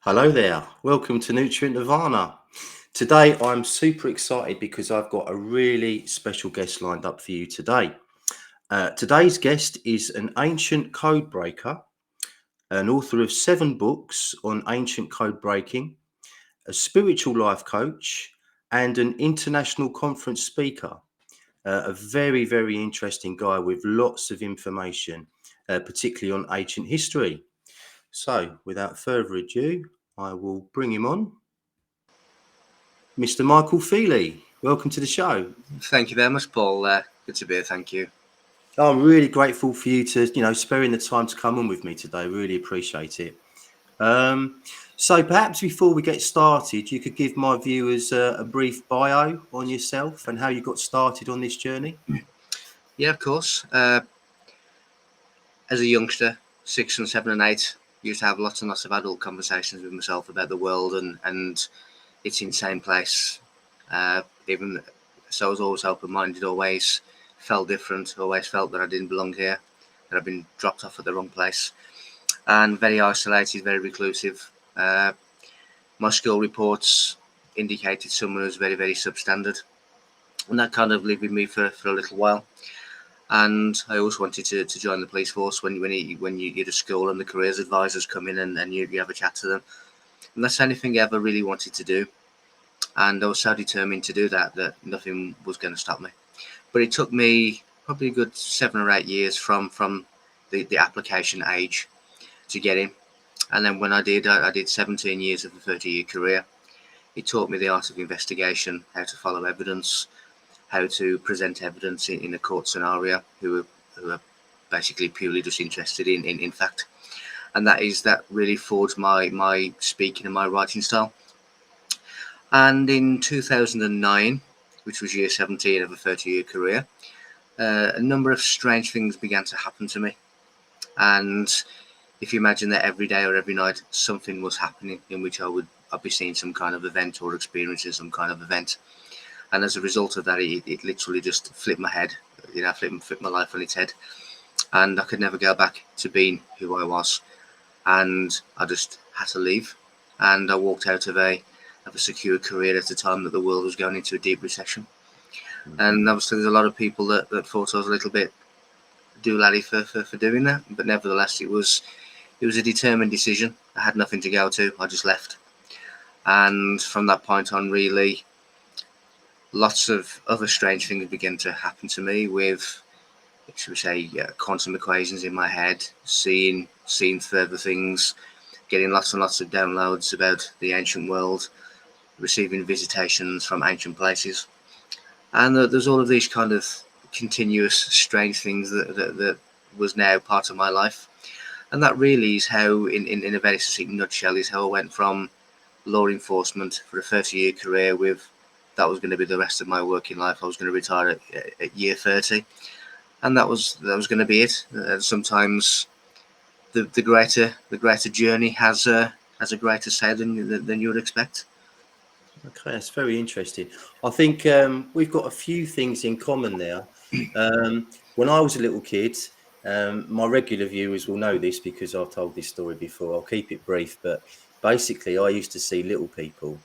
Hello there, welcome to Nutrient Nirvana. Today I'm super excited because I've got a really special guest lined up for you today. Today's guest is an ancient code breaker, an author of 7 books on ancient code breaking, a spiritual life coach, and an international conference speaker. A very, very interesting guy with lots of information, particularly on ancient history. So, without further ado, I will bring him on. Mr. Michael Feeley, welcome to the show. Thank you very much, Paul. Good to be here. Thank you. I'm really grateful for you to, sparing the time to come on with me today. Really appreciate it. So perhaps before we get started, you could give my viewers a brief bio on yourself and how you got started on this journey. Yeah, of course. As a youngster, 6 and 7 and 8, used to have lots and lots of adult conversations with myself about the world and its insane place. Even so, I was always open-minded. Always felt different. Always felt that I didn't belong here. That I'd been dropped off at the wrong place, and very isolated, very reclusive. My school reports indicated someone who's very, very substandard, and that kind of lived with me for a little while. And I always wanted to join the police force when you get to school and the careers advisors come in and you have a chat to them. And that's the only thing I ever really wanted to do. And I was so determined to do that nothing was going to stop me. But it took me probably a good 7 or 8 years from the application age to get in. And then when I did 17 years of a 30-year career. It taught me the art of investigation, how to follow evidence, how to present evidence in a court scenario, who are basically purely just interested in fact. And that really forged my speaking and my writing style. And in 2009, which was year 17 of a 30-year career, a number of strange things began to happen to me. And if you imagine that every day or every night something was happening in which I'd be seeing some kind of event or experiencing some kind of event. And as a result of that, it literally just flipped my head, flipped my life on its head. And I could never go back to being who I was. And I just had to leave. And I walked out of a secure career at a time that the world was going into a deep recession. And obviously there's a lot of people that thought I was a little bit doolally for doing that. But nevertheless, it was a determined decision. I had nothing to go to. I just left. And from that point on, really, lots of other strange things began to happen to me with, should we say, quantum equations in my head, seeing further things, getting lots and lots of downloads about the ancient world, receiving visitations from ancient places. And there's all of these kind of continuous strange things that was now part of my life. And that really is how, in a very succinct nutshell, is how I went from law enforcement for a 30-year career with that was going to be the rest of my working life. I was going to retire at year 30, and that was going to be it. Sometimes the greater journey has a greater say than you would expect. Okay, that's very interesting. I think we've got a few things in common there. When I was a little kid, my regular viewers will know this because I've told this story before. I'll keep it brief, but basically I used to see little people,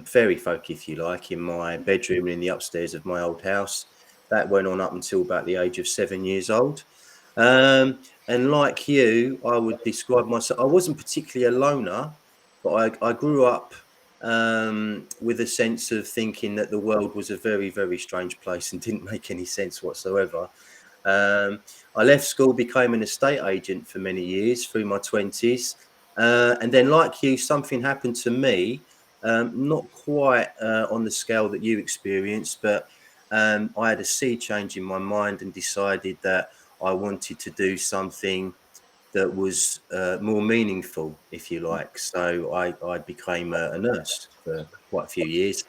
fairy folk, if you like, in my bedroom in the upstairs of my old house. That went on up until about the age of 7 years old. And like you, I would describe myself, I wasn't particularly a loner, but I grew up with a sense of thinking that the world was a very, very strange place and didn't make any sense whatsoever. I left school, became an estate agent for many years through my 20s. And then, like you, something happened to me, not quite on the scale that you experienced, but I had a sea change in my mind and decided that I wanted to do something that was more meaningful, if you like. So I became a nurse for quite a few years,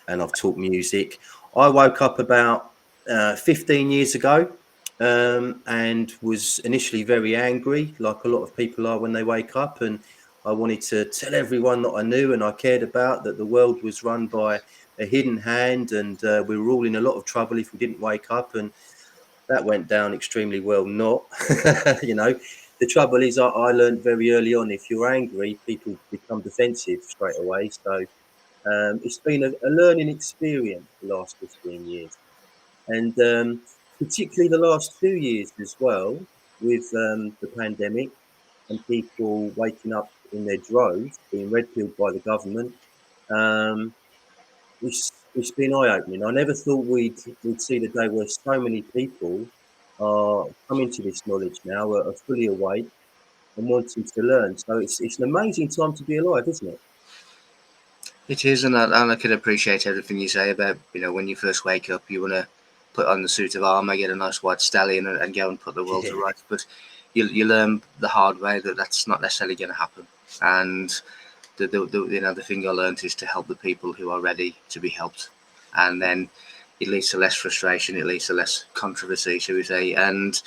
and I've taught music. I woke up about 15 years ago and was initially very angry, like a lot of people are when they wake up. And I wanted to tell everyone that I knew and I cared about that the world was run by a hidden hand, and we were all in a lot of trouble if we didn't wake up. And that went down extremely well. Not, you know, the trouble is, I learned very early on, if you're angry, people become defensive straight away. So it's been a learning experience the last 15 years. And particularly the last 2 years as well, with the pandemic and people waking up in their droves, being red pilled by the government. Um, it's been eye opening. I never thought we'd see the day where so many people are coming to this knowledge now, are fully awake and wanting to learn. So it's an amazing time to be alive, isn't it? It is, and I can appreciate everything you say about, when you first wake up, you want to put on the suit of armour, get a nice white stallion, and go and put the world to Yeah. rights. But you learn the hard way that that's not necessarily going to happen. And the thing I learned is to help the people who are ready to be helped, and then it leads to less frustration, it leads to less controversy, shall we say? And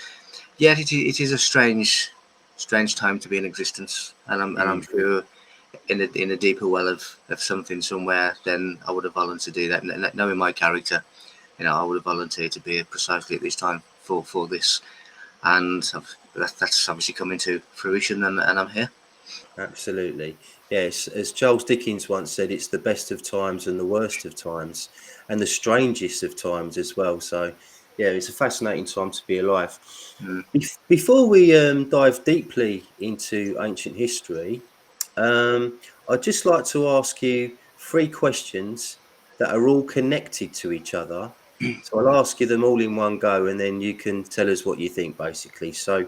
yet it is a strange time to be in existence, and I'm Mm, sure in a deeper well of something somewhere, then I would have volunteered to do that. And knowing my character, I would have volunteered to be precisely at this time for this, and that's obviously coming to fruition, and I'm here. absolutely. Yes, as Charles Dickens once said, it's the best of times and the worst of times, and the strangest of times as well. So, yeah, it's a fascinating time to be alive. Mm. Before we dive deeply into ancient history, I'd just like to ask you three questions that are all connected to each other. So I'll ask you them all in one go, and then you can tell us what you think, basically. So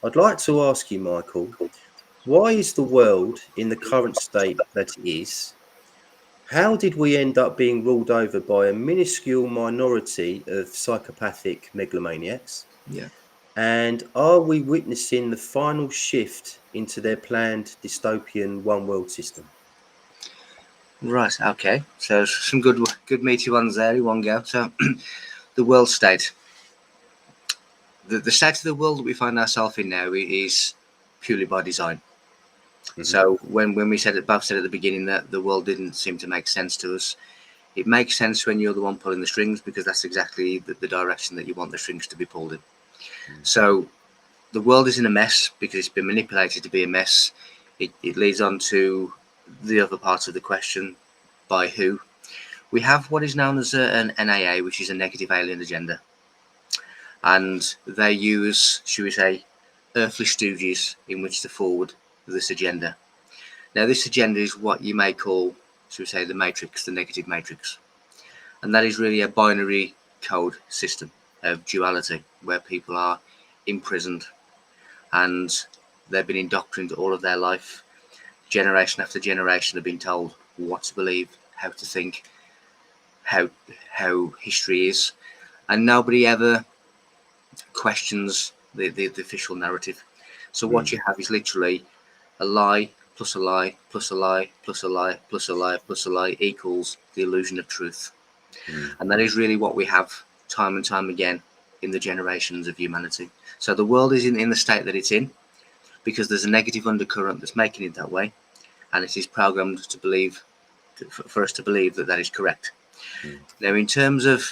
I'd like to ask you, Michael, why is the world in the current state that it is? How did we end up being ruled over by a minuscule minority of psychopathic megalomaniacs? Yeah. And are we witnessing the final shift into their planned dystopian one world system? Right. Okay. So some good meaty ones there in one go. So the world state, the state of the world that we find ourselves in now is purely by design. Hmm. So when we both said at the beginning that the world didn't seem to make sense to us, it makes sense when you're the one pulling the strings, because that's exactly the direction that you want the strings to be pulled in. So the world is in a mess because it's been manipulated to be a mess. It leads on to the other part of the question: by who? We have what is known as an NAA, which is a negative alien agenda, and they use, should we say, earthly stooges in which to forward this agenda. Now, this agenda is what you may call, should we say, the matrix, the negative matrix, and that is really a binary code system of duality where people are imprisoned and they've been indoctrinated all of their life. Generation after generation have been told what to believe, how to think, how history is, and nobody ever questions the official narrative. So what Mm, you have is literally a lie plus a lie plus a lie plus a lie plus a lie plus a lie equals the illusion of truth. mm, And that is really what we have time and time again in the generations of humanity. So the world is in the state that it's in because there's a negative undercurrent that's making it that way, and it is programmed to believe, for us to believe that that is correct. mm. Now, in terms of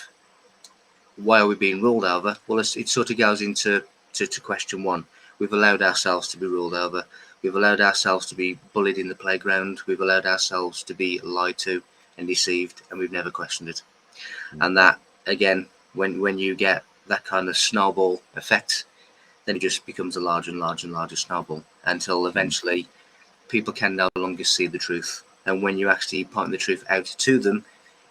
why are we being ruled over, well, it sort of goes into to question one. We've allowed ourselves to be ruled over. We've allowed ourselves to be bullied in the playground. We've allowed ourselves to be lied to and deceived, and we've never questioned it. And that, again, when you get that kind of snowball effect, then it just becomes a larger and larger and larger snowball until Mm. eventually people can no longer see the truth. And when you actually point the truth out to them,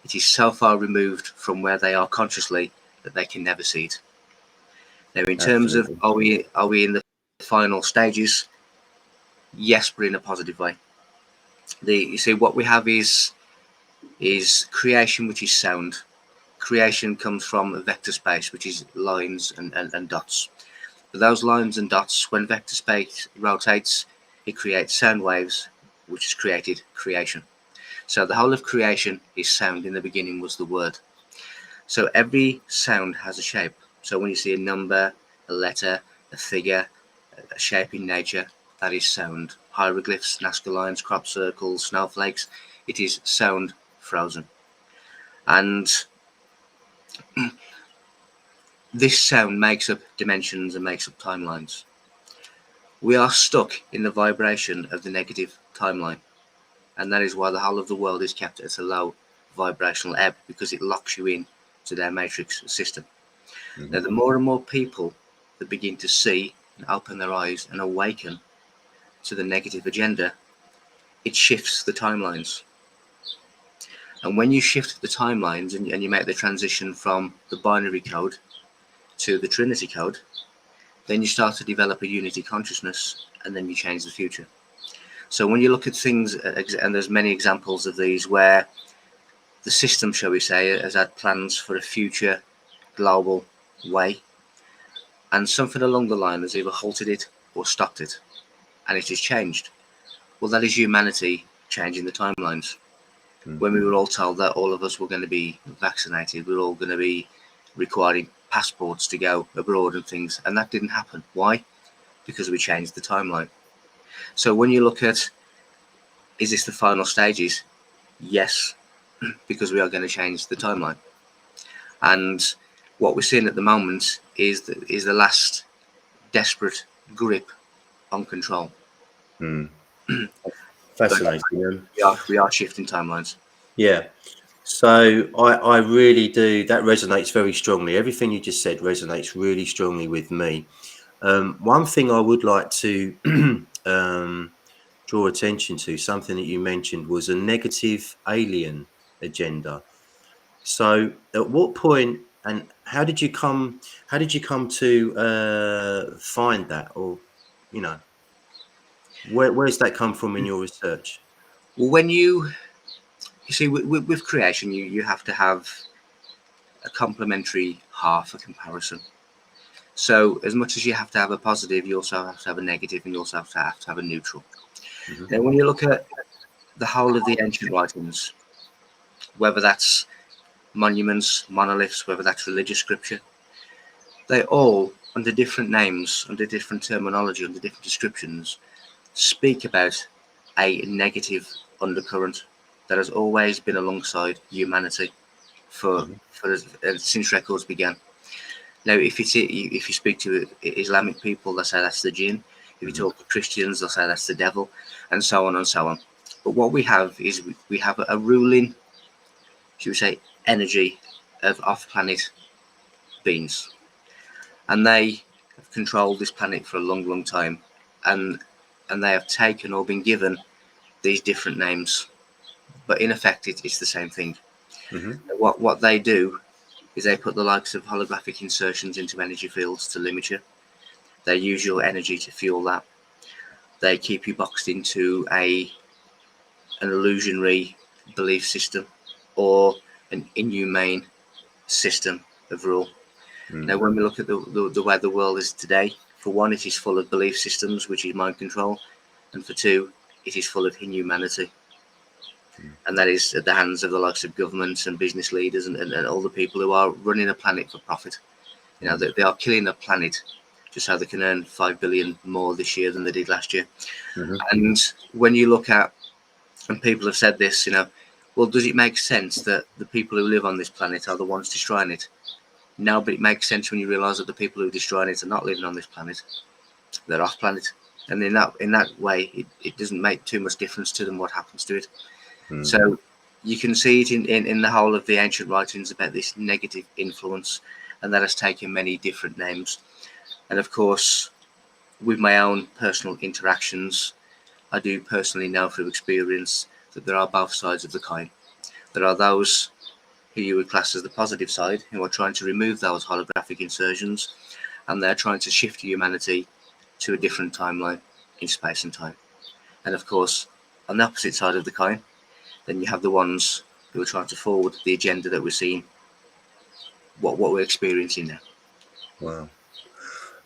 it is so far removed from where they are consciously that they can never see it. Now, in terms of Absolutely. are we in the final stages? Yes, but in a positive way. You see, what we have is creation, which is sound. Creation comes from a vector space, which is lines and dots. But those lines and dots, when vector space rotates, it creates sound waves, which has created creation. So the whole of creation is sound. In the beginning was the word. So every sound has a shape. So when you see a number, a letter, a figure, a shape in nature, that is sound. Hieroglyphs, Nazca lines, crop circles, snowflakes, it is sound frozen. And this sound makes up dimensions and makes up timelines. We are stuck in the vibration of the negative timeline, and that is why the whole of the world is kept at a low vibrational ebb, because it locks you in to their matrix system. Mm-hmm. Now, the more and more people that begin to see and open their eyes and awaken to the negative agenda, it shifts the timelines. And when you shift the timelines and you make the transition from the binary code to the Trinity code, then you start to develop a unity consciousness, and then you change the future. So when you look at things, and there's many examples of these where the system, shall we say, has had plans for a future global way, and something along the line has either halted it or stopped it, and it has changed. Well, that is humanity changing the timelines. When we were all told that all of us were going to be vaccinated, we were all going to be requiring passports to go abroad and things, and that didn't happen. Why? Because we changed the timeline. So when you look at, is this the final stages? Yes, because we are going to change the timeline. And what we're seeing at the moment is the last desperate grip on control. But Fascinating. we are shifting timelines. Yeah. So I really do. That resonates very strongly. Everything you just said resonates really strongly with me. One thing I would like to draw attention to, something that you mentioned, was a negative alien agenda. So, at what point and how did you come? How did you come to find that, or you know, where's that come from in your research? Well, when you see with creation, you have to have a complementary half, a comparison. So as much as you have to have a positive, you also have to have a negative, and you also have to have a neutral. Mm-hmm. Now, when you look at the whole of the ancient writings, whether that's monuments, monoliths, whether that's religious scripture, they all, under different names, under different terminology, under different descriptions, speak about a negative undercurrent that has always been alongside humanity for since records began. Now, if you speak to Islamic people, they say that's the jinn. If you talk to Christians, they'll say that's the devil, and so on and so on. But what we have is we have a ruling, should we say, energy of off-planet beings, and they have controlled this planet for a long, long time, and they have taken or been given these different names, but in effect, it's the same thing. Mm-hmm. What they do is they put the likes of holographic insertions into energy fields to limit you. They use your energy to fuel that. They keep you boxed into an illusionary belief system or an inhumane system of rule. Now, when we look at the way the world is today, for one, it is full of belief systems, which is mind control, and for two, it is full of inhumanity. And that is at the hands of the likes of governments and business leaders and all the people who are running a planet for profit. You know, they are killing a planet just so they can earn 5 billion more this year than they did last year. And when you look at, and people have said this, you know, well, does it make sense that the people who live on this planet are the ones destroying it? No, but it makes sense when you realise that the people who are destroying it are not living on this planet; they're off planet. And in that way, it doesn't make too much difference to them what happens to it. So you can see it in the whole of the ancient writings about this negative influence, and that has taken many different names. And of course, with my own personal interactions, I do personally know through experience that there are both sides of the coin. There are those who you would class as the positive side, who are trying to remove those holographic insertions, and they're trying to shift humanity to a different timeline in space and time. And of course, on the opposite side of the coin, then you have the ones who are trying to forward the agenda that we're seeing, what we're experiencing now. Wow.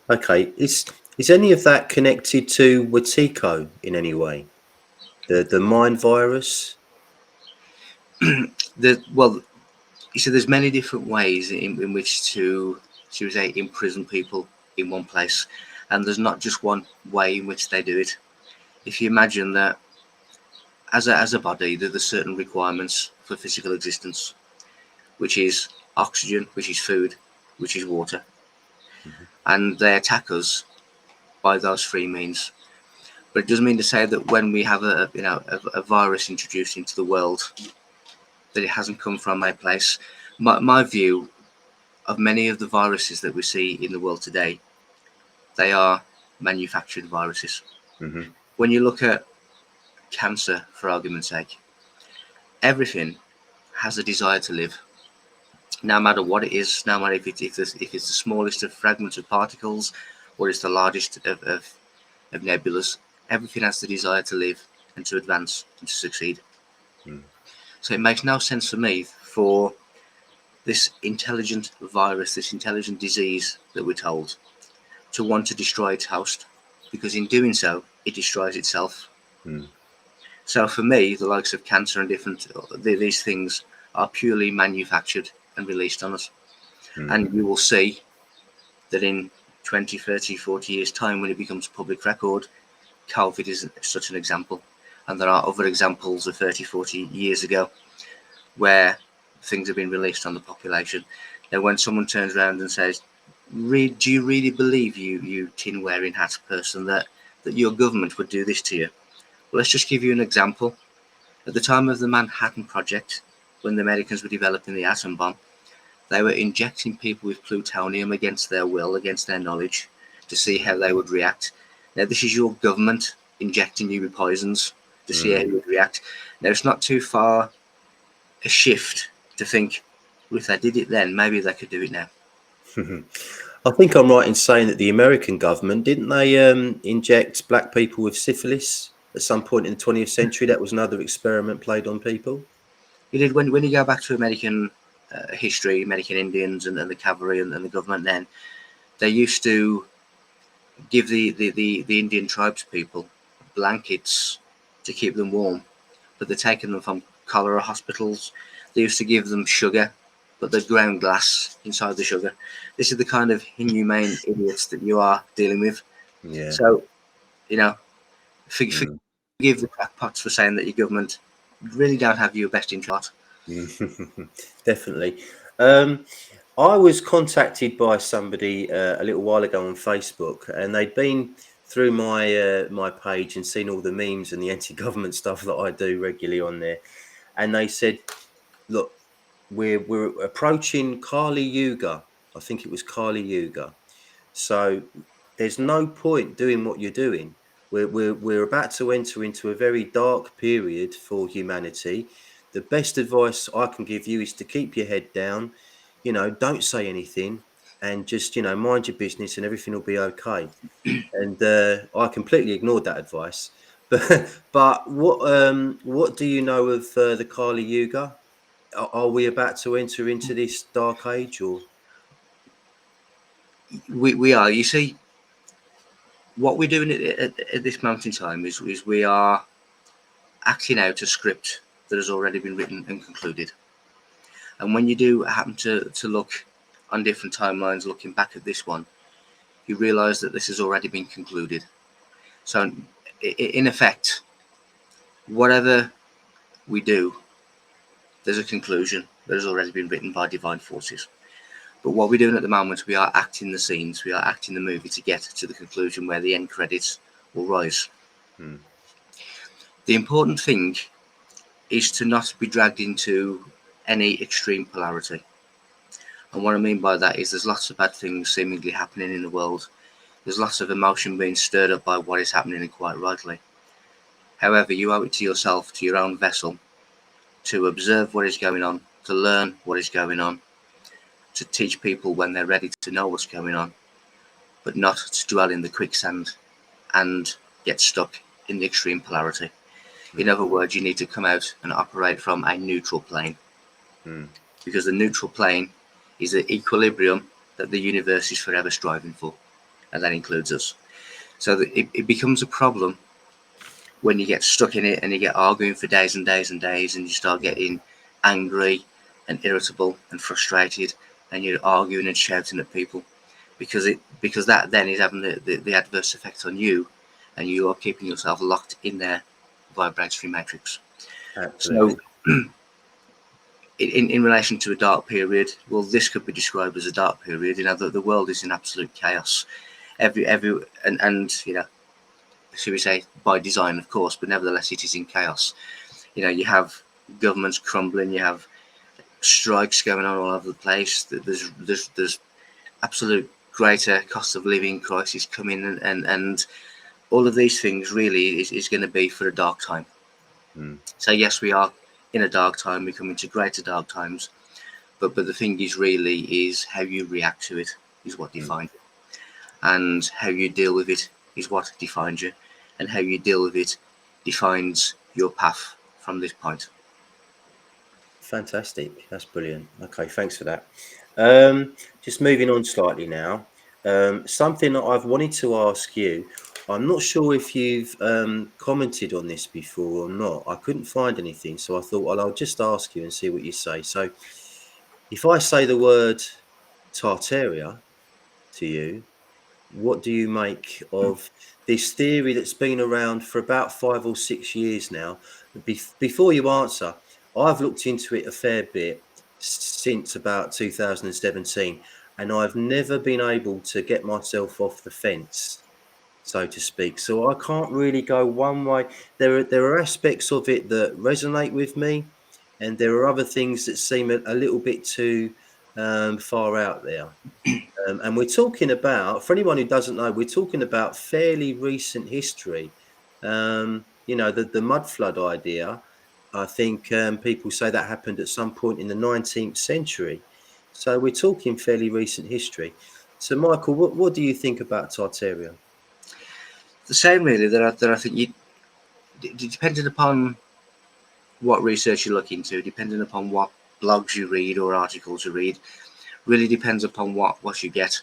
Okay. Is any of that connected to Watiko in any way? The mind virus? Well, you see, there's many different ways in which to, should we say, imprison people in one place, and there's not just one way in which they do it. If you imagine that as a body, there's certain requirements for physical existence, which is oxygen, which is food, which is water, and they attack us by those three means. But it doesn't mean to say that when we have a virus introduced into the world, that it hasn't come from a place. My view of many of the viruses that we see in the world today, they are manufactured viruses. Mm-hmm. When you look at cancer, for argument's sake, everything has a desire to live, no matter what it is, no matter if it's the smallest of fragments of particles or it's the largest of nebulas. Everything has the desire to live and to advance and to succeed. Mm. So it makes no sense for me for this intelligent virus, this intelligent disease that we're told, to want to destroy its host, because in doing so, it destroys itself. Mm. So for me, the likes of cancer and these things are purely manufactured and released on us. Mm. And you will see that in 20, 30, 40 years' time, when it becomes public record, COVID is such an example. And there are other examples of 30, 40 years ago where things have been released on the population. Now, when someone turns around and says, do you really believe, you tin-wearing hat person, that your government would do this to you? Well, let's just give you an example. At the time of the Manhattan Project, when the Americans were developing the atom bomb, they were injecting people with plutonium against their will, against their knowledge, to see how they would react. Now, this is your government injecting you with poisons to see how you would react. Now, it's not too far a shift to think, well, if they did it then, maybe they could do it now. I think I'm right in saying that the American government, didn't they inject black people with syphilis at some point in the 20th century? That was another experiment played on people. You did when you go back to American history, American Indians and the cavalry and the government then, they used to give the Indian tribes people blankets to keep them warm, but they're taking them from cholera hospitals. They used to give them sugar, but they'd ground glass inside the sugar. This is the kind of inhumane idiots that you are dealing with. Yeah. So, you know, Mm. forgive the crackpots for saying that your government really don't have your best interest. Definitely. I was contacted by somebody a little while ago on Facebook, and they'd been through my page and seen all the memes and the anti-government stuff that I do regularly on there. And they said, "Look, we're approaching Kali Yuga. I think it was Kali Yuga. So there's no point doing what you're doing. We're about to enter into a very dark period for humanity. The best advice I can give you is to keep your head down. Don't say anything, and just mind your business, and everything will be okay." And I completely ignored that advice. But what do you know of the Kali Yuga? Are we about to enter into this dark age, or? We are. You see, what we're doing at this moment in time is we are acting out a script that has already been written and concluded. And when you do happen to look on different timelines, looking back at this one, you realise that this has already been concluded. So, in effect, whatever we do, there's a conclusion that has already been written by divine forces. But what we're doing at the moment, we are acting the scenes, we are acting the movie to get to the conclusion where the end credits will rise. Hmm. The important thing is to not be dragged into any extreme polarity. And what I mean by that is there's lots of bad things seemingly happening in the world. There's lots of emotion being stirred up by what is happening, and quite rightly. However, you owe it to yourself, to your own vessel, to observe what is going on, to learn what is going on, to teach people when they're ready to know what's going on, but not to dwell in the quicksand and get stuck in the extreme polarity. In other words, you need to come out and operate from a neutral plane, because the neutral plane is the equilibrium that the universe is forever striving for, and that includes us. So that it becomes a problem when you get stuck in it and you get arguing for days and days and days, and you start getting angry and irritable and frustrated, and you're arguing and shouting at people, because that then is having the adverse effect on you, and you are keeping yourself locked in their vibratory matrix. Absolutely. So in relation to a dark period, well, this could be described as a dark period. The world is in absolute chaos. every and should we say by design, of course, but nevertheless it is in chaos. You have governments crumbling, you have strikes going on all over the place. There's absolute greater cost of living crisis coming, and all of these things really is going to be for a dark time. So yes, we are in a dark time. We're coming to greater dark times, but the thing is really is how you react to it is what defines you, and how you deal with it is what defines you, and how you deal with it defines your path from this point. Fantastic. That's brilliant. Okay, thanks for that. Just moving on slightly now. Something that I've wanted to ask you. I'm not sure if you've commented on this before or not. I couldn't find anything, so I thought, well, I'll just ask you and see what you say. So, if I say the word Tartaria to you, what do you make of this theory that's been around for about 5 or 6 years now? Before you answer, I've looked into it a fair bit since about 2017, and I've never been able to get myself off the fence, so to speak. So I can't really go one way. There are aspects of it that resonate with me, and there are other things that seem a little bit too far out there. And we're talking about, for anyone who doesn't know, we're talking about fairly recent history. The mud flood idea, I think people say that happened at some point in the 19th century. So we're talking fairly recent history. So, Michael, what do you think about Tartaria? The same really that I think depending upon what research you look into, depending upon what blogs you read or articles you read, really depends upon what you get.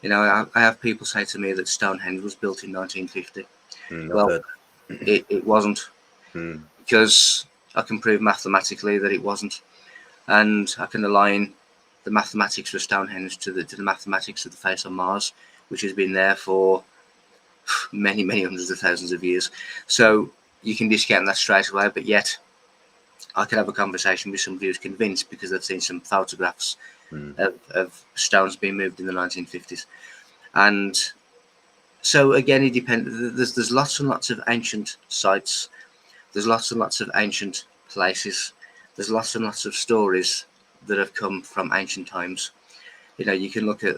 I have people say to me that Stonehenge was built in 1950. I've Well, heard. it wasn't, Mm, because I can prove mathematically that it wasn't, and I can align the mathematics of Stonehenge to the mathematics of the face on Mars, which has been there for many hundreds of thousands of years. So you can discount that straight away, but yet I could have a conversation with somebody who's convinced because they've seen some photographs mm, of stones being moved in the 1950s. And so again, it depends. There's lots and lots of ancient sites. There's lots and lots of ancient places. There's lots and lots of stories that have come from ancient times. You can look at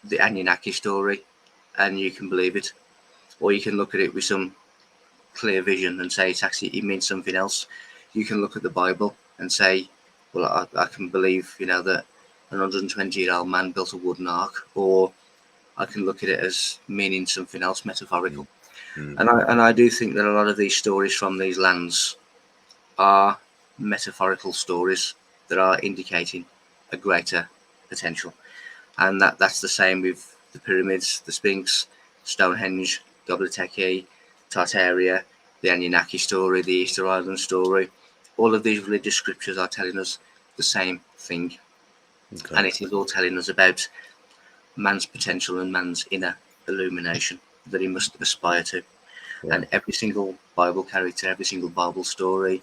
the Anunnaki story and you can believe it, or you can look at it with some clear vision and say it means something else. You can look at the Bible and say, well, I can believe, that an 120-year-old man built a wooden ark, or I can look at it as meaning something else, metaphorical. mm, mm, And I do think that a lot of these stories from these lands are metaphorical stories that are indicating a greater potential. And that's the same with the pyramids, the Sphinx, Stonehenge, Göbekli, Tartaria, the Anunnaki story, the Easter Island story. All of these religious scriptures are telling us the same thing, okay. and it is all telling us about man's potential and man's inner illumination that he must aspire to. Yeah. And every single Bible character, every single Bible story,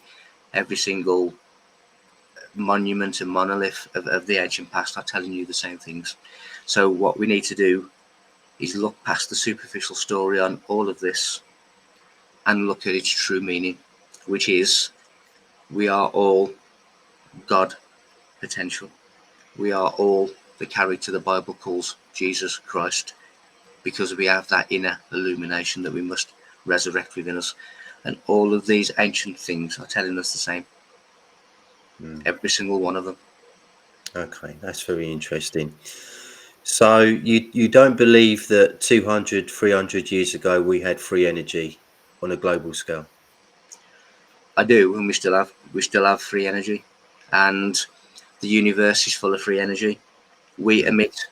every single monument and monolith of the ancient past are telling you the same things. So what we need to do is look past the superficial story on all of this and look at its true meaning, which is we are all God potential. We are all the character the Bible calls Jesus Christ, because we have that inner illumination that we must resurrect within us. And all of these ancient things are telling us the same, Mm. every single one of them. Okay, that's very interesting. So you don't believe that 200, 300 years ago we had free energy on a global scale? I do, and we still have free energy, and the universe is full of free energy. We Mm, emit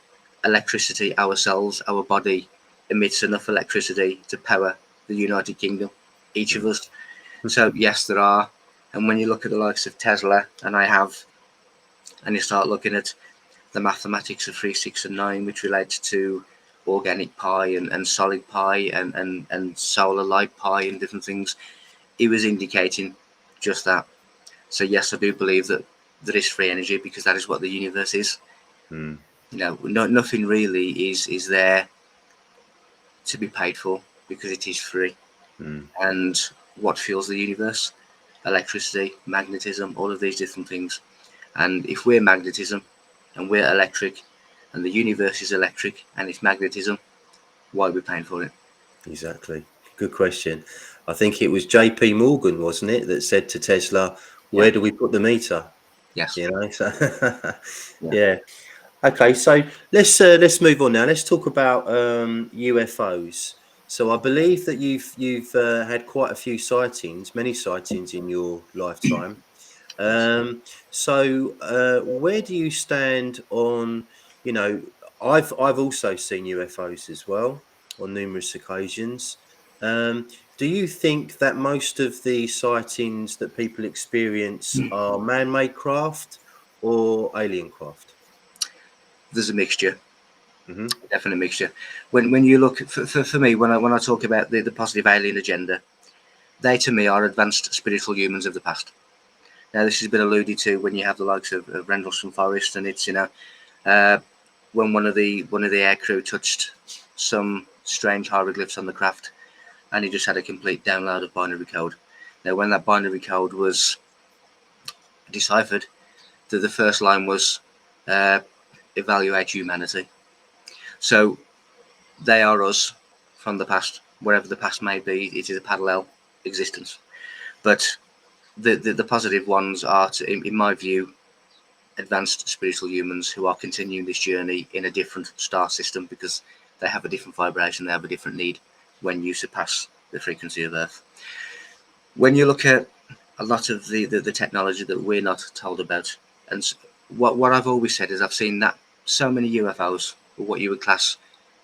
electricity ourselves. Our body emits enough electricity to power the United Kingdom, each of mm, us. So yes, there are. And when you look at the likes of Tesla, and you start looking at the mathematics of 3, 6, and 9, which relates to organic pi and solid pi and solar light pi and different things, it was indicating just that. So yes, I do believe that there is free energy, because that is what the universe is. mm, Nothing really is there to be paid for because it is free. Mm. And what fuels the universe? Electricity, magnetism, all of these different things. And if we're magnetism and we're electric and the universe is electric and it's magnetism, why are we paying for it? Exactly. Good question. I think it was JP Morgan, wasn't it, that said to Tesla, Yeah. where do we put the meter? Yes. You know, so Yeah. yeah. Okay, so let's move on now. Let's talk about UFOs. So I believe that you've had quite a few sightings, many sightings in your lifetime. Yes. Where do you stand on, you know, I've also seen UFOs as well on numerous occasions. Do you think that most of the sightings that people experience are man-made craft or alien craft? There's a mixture, Hmm. a definite mixture. When you look for me, when I talk about the positive alien agenda, they to me are advanced spiritual humans of the past. Now this has been alluded to when you have the likes of Rendlesham Forest, and it's uh, when one of the aircrew touched some strange hieroglyphs on the craft, and he just had a complete download of binary code. Now, when that binary code was deciphered, the first line was uh, "evaluate humanity." So they are us from the past, wherever the past may be. It is a parallel existence, but the positive ones are, in my view, advanced spiritual humans who are continuing this journey in a different star system because they have a different vibration, they have a different need when you surpass the frequency of Earth. When you look at a lot of the technology that we're not told about, and what I've always said is I've seen that so many UFOs, or what you would class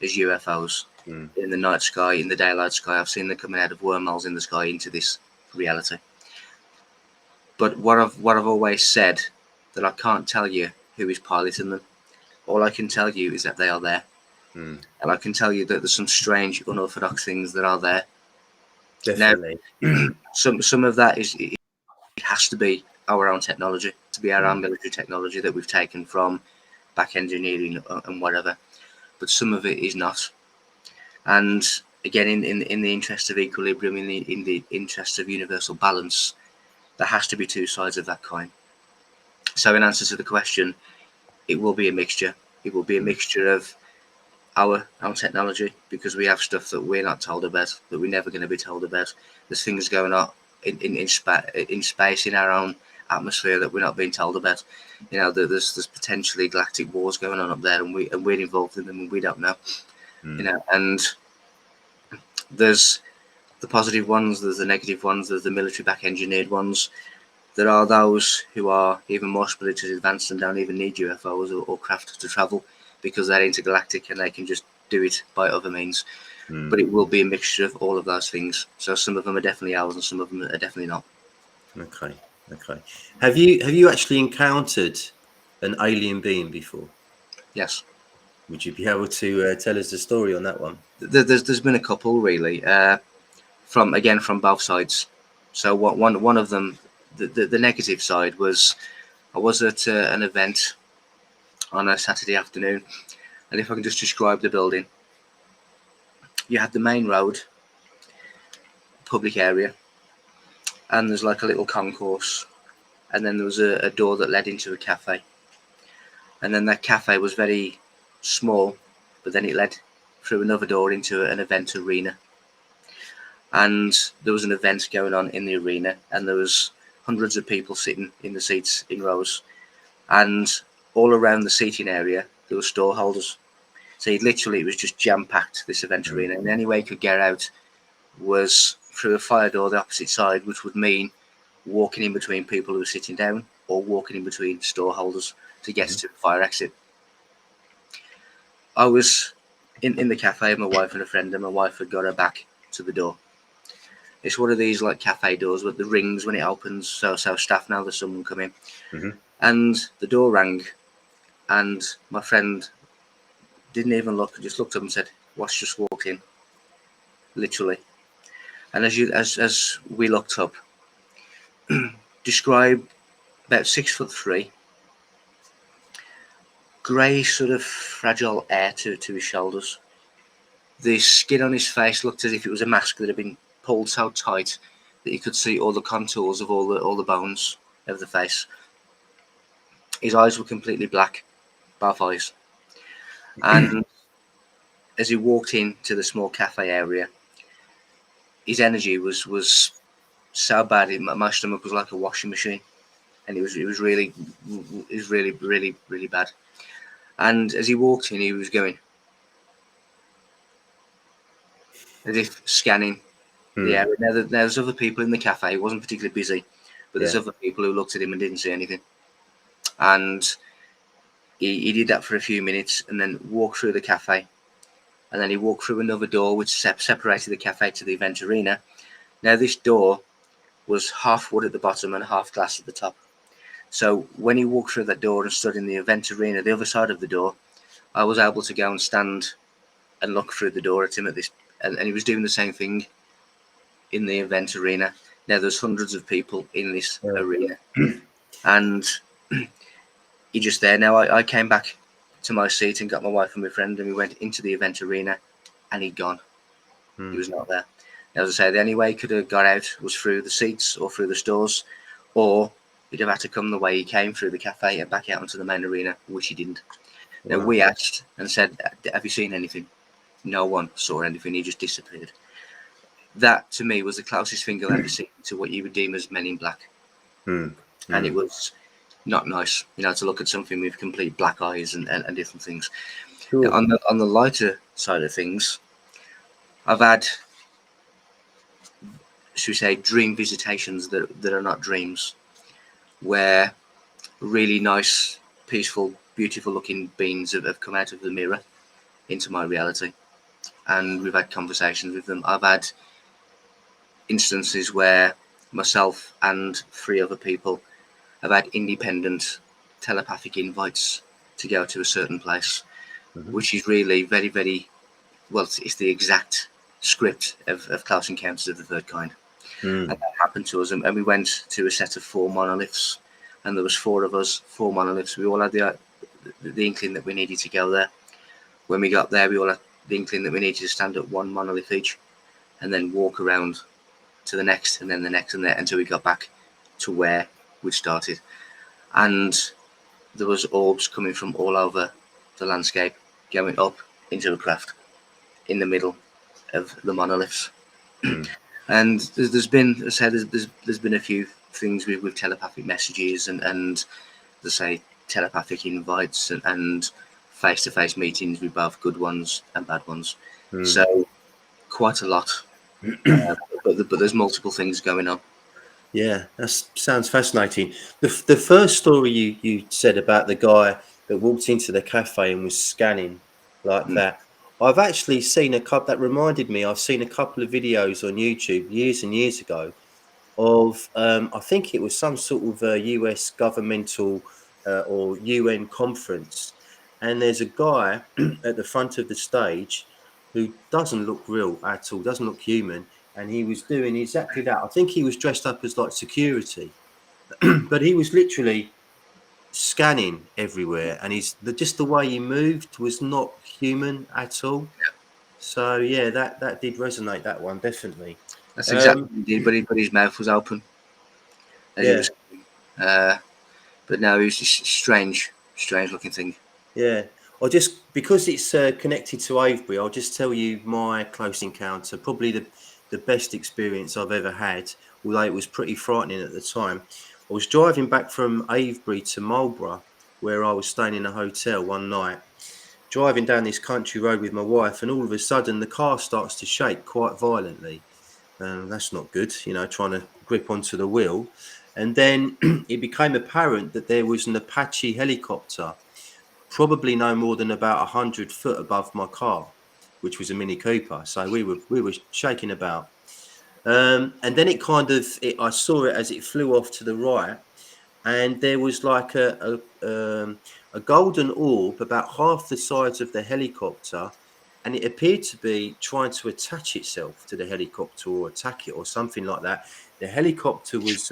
as UFOs, Mm. in the night sky, in the daylight sky. I've seen them coming out of wormholes in the sky into this reality. But what I've always said, that I can't tell you who is piloting them. All I can tell you is that they are there, Mm. and I can tell you that there's some strange, unorthodox things that are there. Now, Definitely. some of that is, it has to be our own technology, to be our Mm. own military technology that we've taken from back engineering and whatever. But some of it is not. And again, in the interest of equilibrium, in the interest of universal balance, there has to be two sides of that coin. So, in answer to the question, it will be a mixture. It will be a Mm. mixture of our technology, because we have stuff that we're not told about, that we're never going to be told about. There's things going on in space, in our own atmosphere, that we're not being told about. There's potentially galactic wars going on up there, and we're involved in them, and we don't know. Mm. And there's the positive ones, there's the negative ones, there's the military back engineered ones. There are those who are even more spiritually advanced and don't even need UFOs or craft to travel, because they're intergalactic and they can just do it by other means. Mm. But it will be a mixture of all of those things. So some of them are definitely ours, and some of them are definitely not. Okay. Okay. Have you actually encountered an alien being before? Yes, Would you be able to tell us the story on that one? there's been a couple really, from both sides. So one of them, the negative side was, I was at an event on a Saturday afternoon, and if I can just describe the building, you had the main road, public area, and there's like a little concourse, and then there was a door that led into a cafe, and then that cafe was very small, but then it led through another door into an event arena, and there was an event going on in the arena, and there was hundreds of people sitting in the seats in rows, and all around the seating area there were store holders. So it was just jam packed, this event Mm. arena, and the only way you could get out was through a fire door the opposite side, which would mean walking in between people who were sitting down, or walking in between store holders to get Mhm. to the fire exit. I was in the cafe with my wife and a friend, and my wife had got her back to the door. It's one of these like cafe doors with the rings when it opens, so staff know there's someone coming. Mhm. And the door rang, and my friend didn't even look, just looked up and said, "What's just walked in?" Literally. And as we looked up, describe about 6'3", grey sort of fragile air to his shoulders, The skin on his face looked as if it was a mask that had been pulled so tight that you could see all the contours of all the bones of the face. His eyes were completely black, both eyes. And as he walked into the small cafe area, his energy was so bad. My stomach was like a washing machine, and it was really really bad. And as he walked in, he was going as if scanning the area. Now, there's other people in the cafe. It wasn't particularly busy, but there's other people who looked at him and didn't see anything. And he did that for a few minutes, and then walked through the cafe, and then he walked through another door which separated the cafe to the event arena. Now this door was half wood at the bottom and half glass at the top. So when he walked through that door and stood in the event arena, the other side of the door, I was able to go and stand and look through the door at him at this, and he was doing the same thing in the event arena. Now there's hundreds of people in this arena, and he just there. Now I came back to my seat and got my wife and my friend, and we went into the event arena, and he'd gone. He was not there. Now, as I say, the only way he could have got out was through the seats or through the stores, or he'd have had to come the way he came, through the cafe and back out onto the main arena, which he didn't. Now, we asked and said, have you seen anything? No one saw anything. He just disappeared. That, to me, was the closest thing I've ever seen to what you would deem as Men in Black. And it was not nice, to look at something with complete black eyes and different things. Sure. Now, on the lighter side of things, I've had, should we say, dream visitations that are not dreams, where really nice, peaceful, beautiful looking beings have come out of the mirror into my reality, and we've had conversations with them. I've had instances where myself and 3 other people have had independent telepathic invites to go to a certain place, which is really very, very, well, it's the exact script of Close Encounters of the Third Kind. And that happened to us, and we went to a set of 4 monoliths, and there was 4 of us, 4 monoliths. We all had the inkling that we needed to go there. When we got there, we all had the inkling that we needed to stand at 1 monolith each, and then walk around to the next, and then the next, and there, until we got back to where we'd started. And there was orbs coming from all over the landscape, going up into a craft in the middle of the monoliths. And there's been, as I said, there's been a few things with telepathic messages and say telepathic invites and face-to-face meetings with both good ones and bad ones. So quite a lot, but there's multiple things going on. Yeah, that sounds fascinating. The first story you said about the guy that walked into the cafe and was scanning like that, I've actually seen a couple. That reminded me, I've seen a couple of videos on YouTube years and years ago of I think it was some sort of US governmental or UN conference, and there's a guy at the front of the stage who doesn't look real at all, doesn't look human, and he was doing exactly that. I think he was dressed up as like security, but he was literally scanning everywhere, and just the way he moved was not human at all. So yeah, that did resonate, that one, definitely. That's exactly what he did, but his mouth was open. Yeah. But no, it was just strange looking thing. Yeah. I'll just, because it's connected to Avery, I'll just tell you my close encounter, probably the best experience I've ever had, although it was pretty frightening at the time. I was driving back from Avery to Marlborough, where I was staying in a hotel one night, driving down this country road with my wife, and all of a sudden the car starts to shake quite violently. That's not good, trying to grip onto the wheel. And then it became apparent that there was an Apache helicopter, probably no more than about 100 foot above my car, which was a Mini Cooper. So we were shaking about. And then I saw it as it flew off to the right, and there was like a golden orb about half the size of the helicopter, and it appeared to be trying to attach itself to the helicopter or attack it or something like that. The helicopter was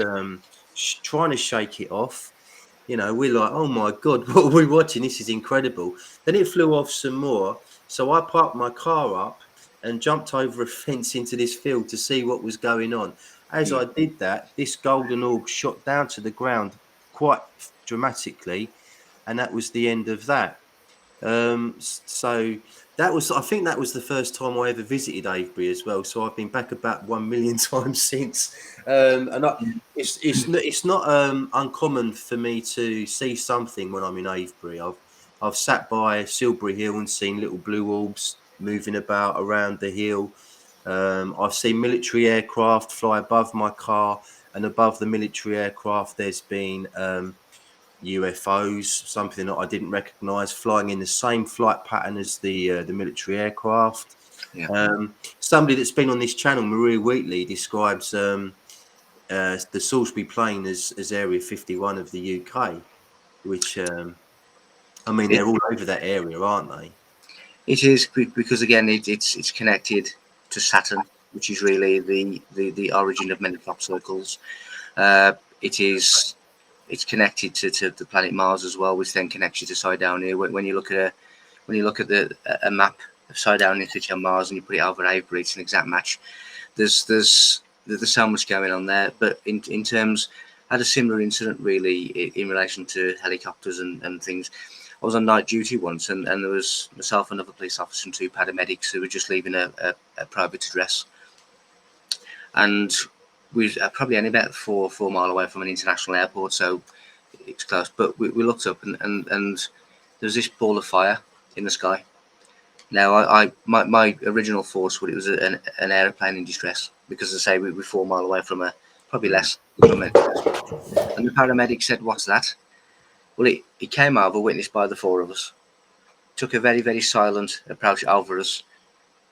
trying to shake it off. We're like, oh my God, what are we watching? This is incredible. Then it flew off some more. So I parked my car up and jumped over a fence into this field to see what was going on. As I did that, this golden orb shot down to the ground quite dramatically, and that was the end of that. So that was, I think that was the first time I ever visited Avery as well. So I've been back about 1 million times since. And it's not uncommon for me to see something when I'm in Avery. I've sat by Silbury Hill and seen little blue orbs moving about around the hill. I've seen military aircraft fly above my car, and above the military aircraft, there's been UFOs, something that I didn't recognise, flying in the same flight pattern as the military aircraft. Yeah. Somebody that's been on this channel, Maria Wheatley, describes the Salisbury Plain as Area 51 of the UK, which I mean, It, they're all over that area, aren't they? it is because again, it's connected to Saturn, which is really the origin of many crop circles. It is it's connected to the planet Mars as well, which then connects you to Cydonia. When you look at a map of Cydonia city on Mars and you put it over Avery, it's an exact match. There's so much going on there, but in terms, I had a similar incident really in relation to helicopters and things. I was on night duty once, and there was myself, another police officer, and two paramedics who were just leaving a private address, and we were probably only about 4 mile away from an international airport, so it's close. But we looked up, and there was this ball of fire in the sky. Now, my original thoughts were it was an aeroplane in distress, because, as I say, we were 4 mile away from probably less from it. And the paramedic said, "What's that?" Well, it came over, witnessed by the four of us, took a very, very silent approach over us,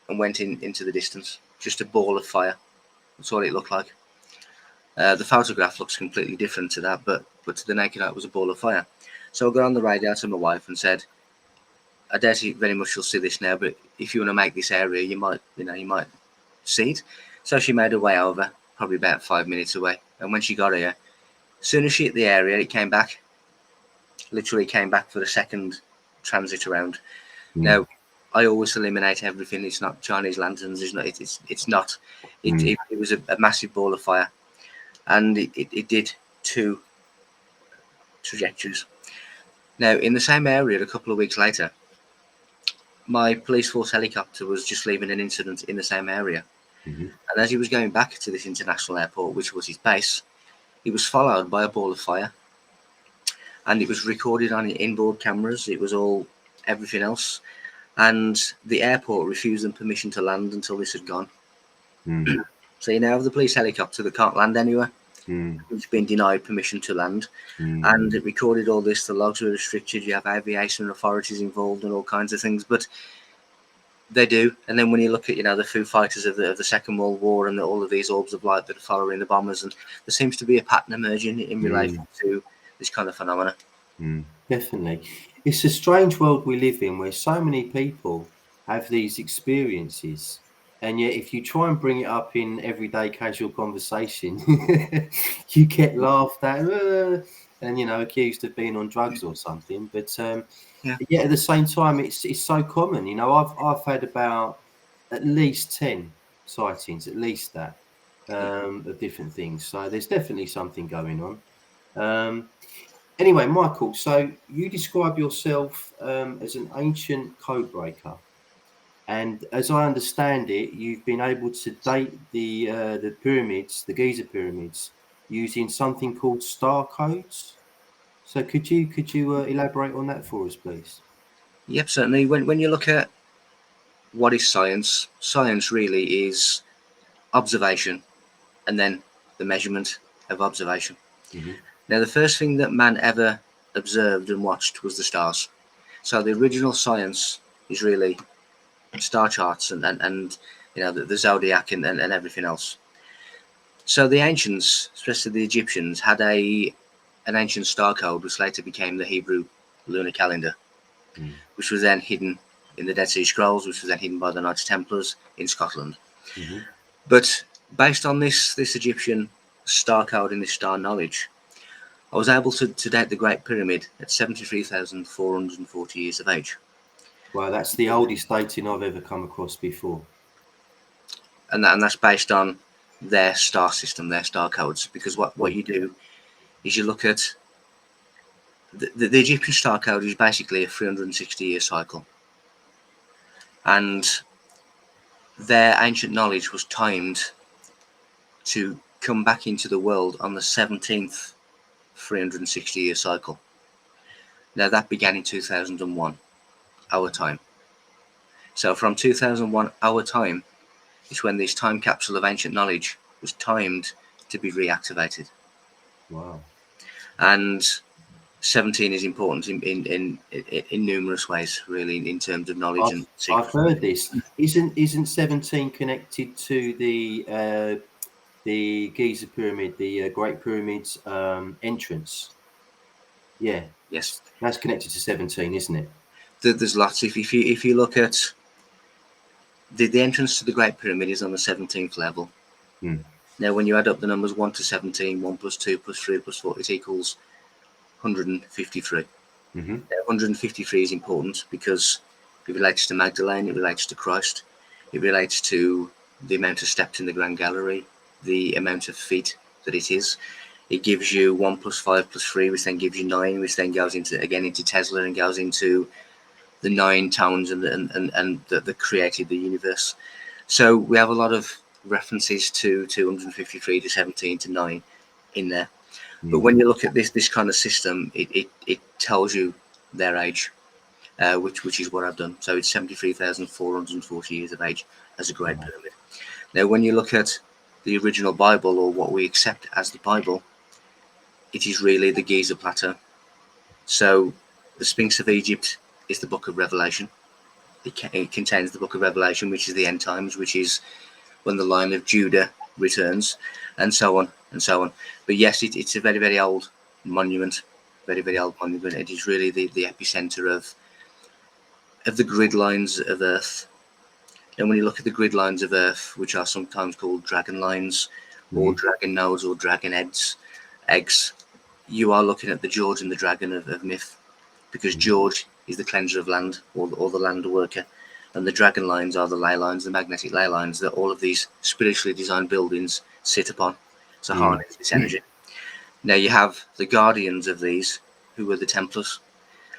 and went into the distance. Just a ball of fire. That's all it looked like. The photograph looks completely different to that, but to the naked eye, it was a ball of fire. So I got on the radio to my wife and said, "I doubt you very much you'll see this now, but if you want to make this area, you might see it." So she made her way over, probably about 5 minutes away. And when she got here, as soon as she hit the area, it came back. Literally came back for the second transit around. Now, I always eliminate everything. It's not Chinese lanterns. It's not. It's not. It was a massive ball of fire, and it did two trajectories. Now, in the same area, a couple of weeks later, my police force helicopter was just leaving an incident in the same area. And as he was going back to this international airport, which was his base, he was followed by a ball of fire. And it was recorded on inboard cameras. It was all everything else. And the airport refused them permission to land until this had gone. So you now have the police helicopter that can't land anywhere. It's been denied permission to land. And it recorded all this. The logs were restricted. You have aviation authorities involved and all kinds of things. But they do. And then when you look at, the Foo Fighters of the Second World War and all of these orbs of light that are following the bombers, and there seems to be a pattern emerging in relation to this kind of phenomena. Definitely. It's a strange world we live in where so many people have these experiences. And yet, if you try and bring it up in everyday casual conversation, you get laughed at and, accused of being on drugs or something. But yet at the same time, it's so common. I've had about at least 10 sightings, at least that, of different things. So there's definitely something going on. Anyway, Michael, so you describe yourself as an ancient code breaker. And as I understand it, you've been able to date the pyramids, the Giza pyramids, using something called star codes. So could you elaborate on that for us, please? Yep, certainly. When you look at what is science, science really is observation and then the measurement of observation. Now, the first thing that man ever observed and watched was the stars. So the original science is really star charts and the zodiac and everything else. So the ancients, especially the Egyptians, had an ancient star code which later became the Hebrew lunar calendar, which was then hidden in the Dead Sea Scrolls, which was then hidden by the Knights Templars in Scotland. But based on this Egyptian star code and this star knowledge, I was able to date the Great Pyramid at 73,440 years of age. Well, that's the oldest dating I've ever come across before. and that's based on their star system, their star codes. Because what you do is you look at the Egyptian star code is basically a 360-year cycle, and their ancient knowledge was timed to come back into the world on the 17th 360-year cycle. Now that began in 2001 our time. So from 2001 our time is when this time capsule of ancient knowledge was timed to be reactivated. Wow. And 17 is important in numerous ways, really, in terms of knowledge and I've secrets. heard this. Isn't 17 connected to the Giza pyramid, the Great Pyramid's entrance? Yeah, Yes, that's connected to 17, isn't it? there's lots. If you look at the entrance to the Great Pyramid is on the 17th level. Hmm. Now, when you add up the numbers 1 to 17, 1 plus 2 plus 3 plus 4, it equals 153. Mm-hmm. Now, 153 is important because it relates to Magdalene, it relates to Christ, it relates to the amount of steps in the Grand Gallery, the amount of feet that it is. It gives you 1 plus 5 plus 3, which then gives you 9, which then goes into Tesla and goes into the 9 towns and that created the universe. So we have a lot of references to 253 to 17 to 9 in there. But when you look at this kind of system, it tells you their age, which is what I've done. So it's 73,440 years of age as a Great Pyramid. Now, when you look at the original Bible, or what we accept as the Bible, it is really the Giza Plateau. So the Sphinx of Egypt is the Book of Revelation. It contains the Book of Revelation, which is the end times, which is when the line of Judah returns, and so on and so on. But yes, it's a very, very old monument, very, very old monument. It is really the epicenter of the grid lines of Earth. And when you look at the grid lines of Earth, which are sometimes called dragon lines, or dragon nodes, or dragon eggs, you are looking at the George and the dragon of myth, because George is the cleanser of land, or the land worker, and the dragon lines are the ley lines, the magnetic ley lines that all of these spiritually designed buildings sit upon to harness this energy. Now you have the guardians of these, who were the Templars,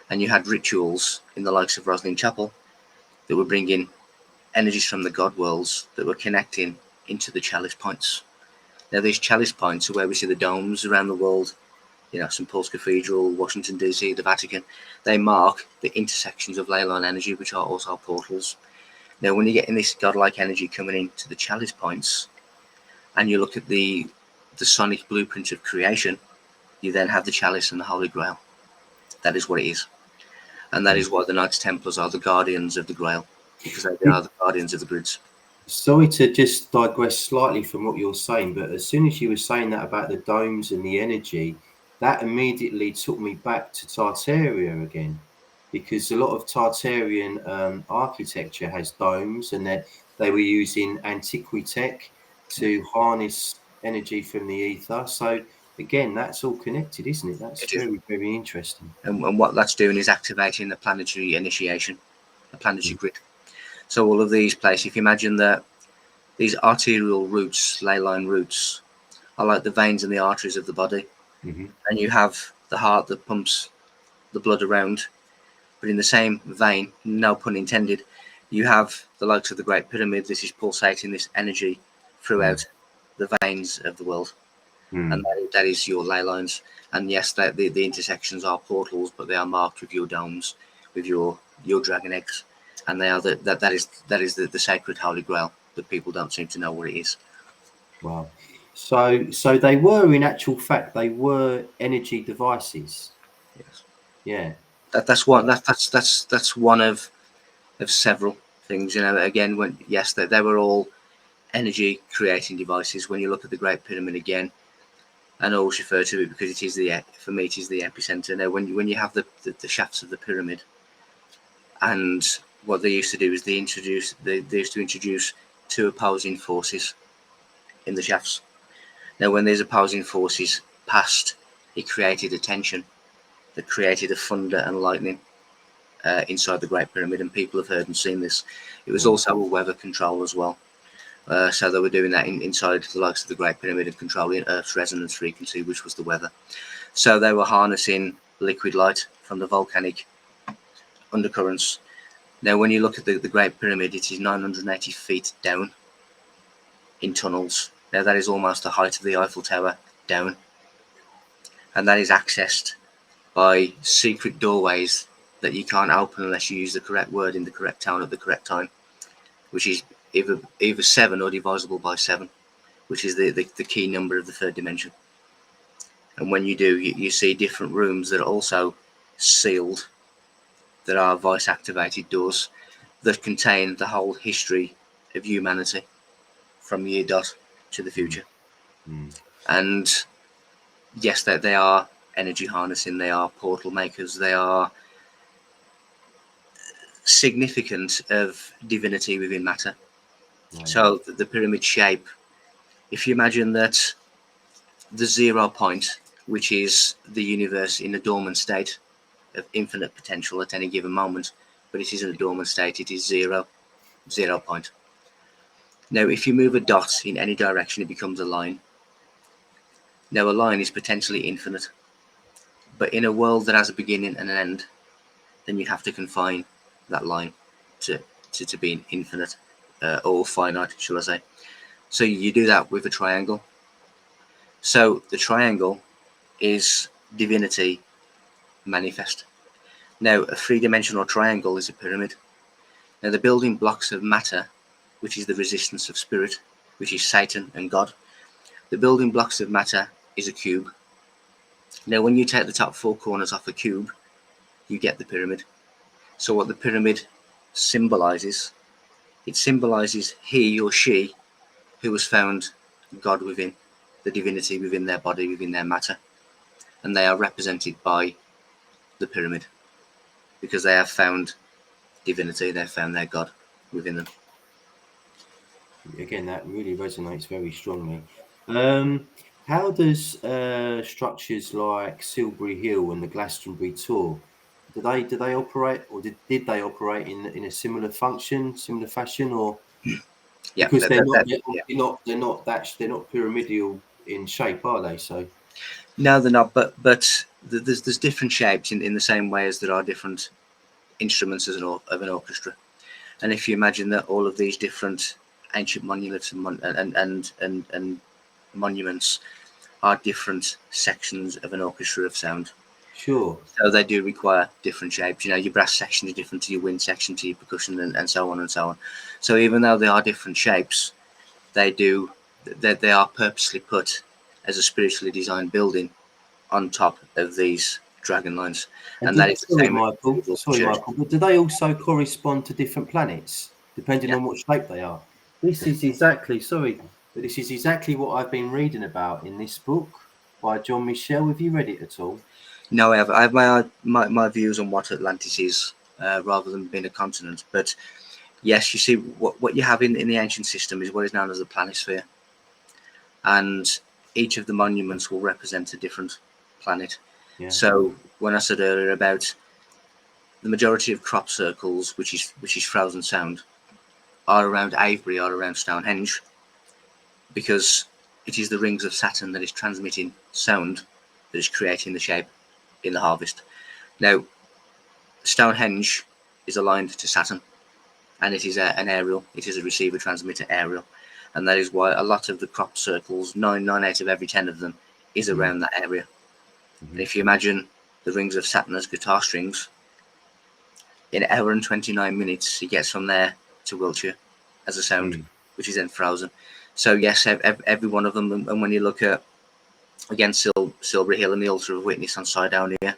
and you had rituals in the likes of Roslin Chapel that were bringing energies from the god worlds that were connecting into the chalice points. Now these chalice points are where we see the domes around the world, St. Paul's Cathedral, Washington DC, the Vatican. They mark the intersections of ley line energy, which are also portals. Now, when you get in this godlike energy coming into the chalice points, and you look at the sonic blueprint of creation, you then have the chalice and the Holy Grail. That is what it is, and that is why the Knights Templars are the guardians of the Grail, because they are the guardians of the grids. Sorry to just digress slightly from what you're saying, but as soon as you were saying that about the domes and the energy, that immediately took me back to Tartaria again, because a lot of Tartarian architecture has domes, and that they were using antiquitech to harness energy from the ether. So again, that's all connected, isn't it? That's It is. very, very interesting. And what that's doing is activating the planetary initiation, the planetary grid. So all of these places, if you imagine that these arterial routes, ley line routes, are like the veins and the arteries of the body. And you have the heart that pumps the blood around. But in the same vein, no pun intended, you have the likes of the Great Pyramid. This is pulsating this energy throughout the veins of the world. And that is your ley lines. And yes, the intersections are portals, but they are marked with your domes, with your dragon eggs. And they are that is the sacred Holy Grail that people don't seem to know what it is. Wow. So they were, in actual fact, they were energy devices. Yes. Yeah. That's one of several things. Again, they were all energy creating devices. When you look at the Great Pyramid again, and I always refer to it because it is for me it is the epicenter. Now, when you have the shafts of the pyramid, and what they used to do is they used to introduce two opposing forces in the shafts. Now, when these opposing forces passed, it created a tension that created a thunder and lightning inside the Great Pyramid, and people have heard and seen this. It was also a weather control as well. So they were doing that inside the likes of the Great Pyramid and controlling Earth's resonance frequency, which was the weather. So they were harnessing liquid light from the volcanic undercurrents. Now, when you look at the Great Pyramid, it is 980 feet down in tunnels. Now, that is almost the height of the Eiffel Tower down. And that is accessed by secret doorways that you can't open unless you use the correct word in the correct tone at the correct time, which is either 7 or divisible by 7, which is the key number of the third dimension. And when you do, you see different rooms that are also sealed, that are voice activated doors that contain the whole history of humanity from year dot to the future. And yes, they are energy harnessing, they are portal makers, they are significant of divinity within matter. So the pyramid shape, if you imagine that the 0 point, which is the universe in a dormant state of infinite potential at any given moment, but it is in a dormant state, it is 0 point. Now, if you move a dot in any direction, it becomes a line. Now, a line is potentially infinite, but in a world that has a beginning and an end, then you have to confine that line to being infinite or finite, shall I say. So you do that with a triangle. So the triangle is divinity manifest. Now, a three-dimensional triangle is a pyramid. Now, the building blocks of matter, which is the resistance of spirit, which is Satan and God, the building blocks of matter is a cube. Now, when you take the top 4 corners off a cube, you get the pyramid. So what the pyramid symbolizes, it symbolizes he or she who has found God within, the divinity within their body, within their matter. And they are represented by the pyramid because they have found divinity, they've found their God within them. Again, that really resonates very strongly. How does structures like Silbury Hill and the Glastonbury Tor, do they operate, or did they operate in a similar fashion, or Yeah, because they're not pyramidal in shape, are they? So no, they're not. But there's different shapes in the same way as there are different instruments of an orchestra. And if you imagine that all of these different ancient monuments and monuments are different sections of an orchestra of sound. sure. So they do require different shapes. You know, your brass section is different to your wind section, to your percussion, and so on and so on. So even though they are different shapes, they are purposely put as a spiritually designed building on top of these dragon lines. And that is the Sorry, same Michael, but do they also correspond to different planets, depending on what shape they are? This is exactly, sorry, but this is exactly what I've been reading about in this book by John Michel. Have you read it at all? No, I have my views on what Atlantis is, rather than being a continent. But yes, you see, what you have in the ancient system is what is known as the planisphere. And each of the monuments will represent a different planet. Yeah. So when I said earlier about the majority of crop circles, which is frozen sound, are around Avery, are around Stonehenge, because it is the rings of Saturn that is transmitting sound that is creating the shape in the harvest. Now, Stonehenge is aligned to Saturn, and it is an aerial. It is a receiver transmitter aerial, and that is why a lot of the crop circles, 9 out of every 10 of them, is around that area. And if you imagine the rings of Saturn as guitar strings, in an hour and 29 minutes, he gets from there to Wiltshire as a sound, which is then frozen. So yes, every one of them. And when you look at, again, Silbury Hill and the Altar of Witness on Cydonia,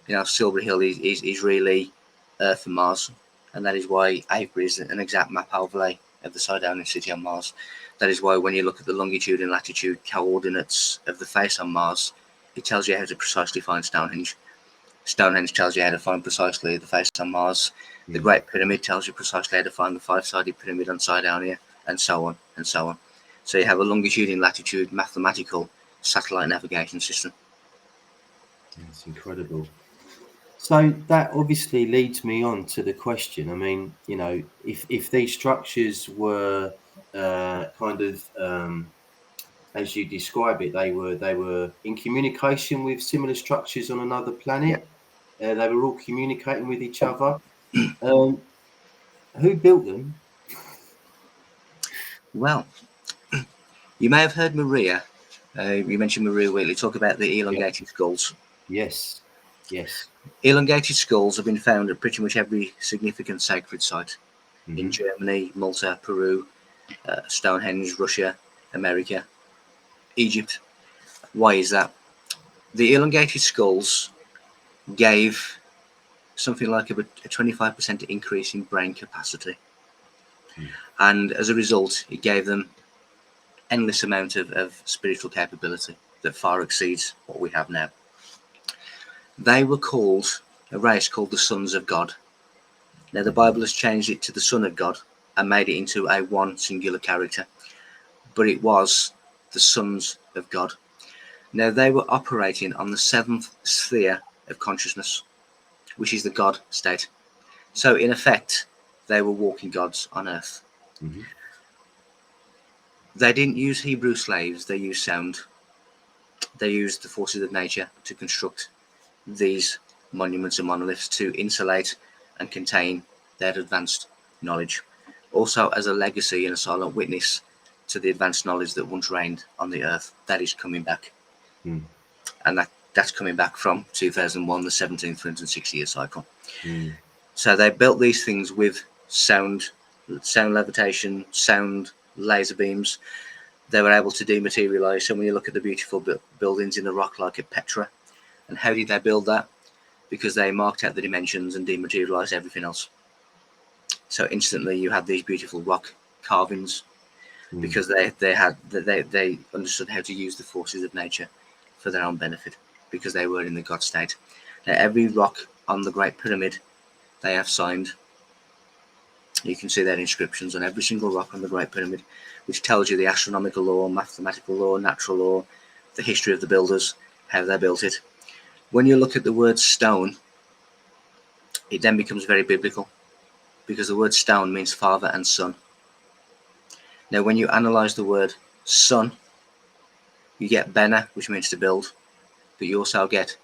you know, Silbury Hill is really Earth and Mars, and that is why Avery is an exact map overlay of the Cydonian city on Mars. That is why when you look at the longitude and latitude coordinates of the face on Mars, it tells you how to precisely find Stonehenge. Stonehenge tells you how to find precisely the face on Mars. The Great Pyramid tells you precisely how to find the 5-sided pyramid on Cydonia, and so on and so on. So you have a longitude and latitude mathematical satellite navigation system. That's incredible. So that obviously leads me on to the question. I mean, if these structures were kind of as you describe it, they were in communication with similar structures on another Yeah. planet. They were all communicating with each other. Um, who built them? Well, you may have heard Maria. You mentioned Maria Wheatley. Talk about the Yeah. elongated skulls. Yes. Yes. Elongated skulls have been found at pretty much every significant sacred site in Hmm. Germany, Malta, Peru, Stonehenge, Russia, America, Egypt. Why is that? The elongated skulls gave something like a 25% increase in brain capacity. And as a result, it gave them endless amount of spiritual capability that far exceeds what we have now. They were called a race called the Sons of God. Now the Bible has changed it to the Son of God and made it into a one singular character, but it was the Sons of God. Now they were operating on the seventh sphere of consciousness, which is the God state. So in effect, they were walking gods on earth. Hmm. They didn't use Hebrew slaves, they used sound. They used the forces of nature to construct these monuments and monoliths to insulate and contain their advanced knowledge. Also, as a legacy and a silent witness to the advanced knowledge that once reigned on the earth, that is coming back. Mm. And that's coming back from 2001, the 17th 360-year cycle. Mm. So they built these things with sound levitation, sound laser beams. They were able to dematerialize. So when you look at the beautiful buildings in the rock, like at Petra, and how did they build that? Because they marked out the dimensions and dematerialized everything else. So instantly you had these beautiful rock carvings Mm. because they understood how to use the forces of nature for their own benefit because they were in the God state. Now every rock on the Great Pyramid they have signed. You can see their inscriptions on every single rock on the Great Pyramid, which tells you the astronomical law, mathematical law, natural law, the history of the builders, how they built it. When you look at the word stone, it then becomes very biblical because the word stone means father and son. Now, when you analyze the word son, you get bena, which means to build, but you also get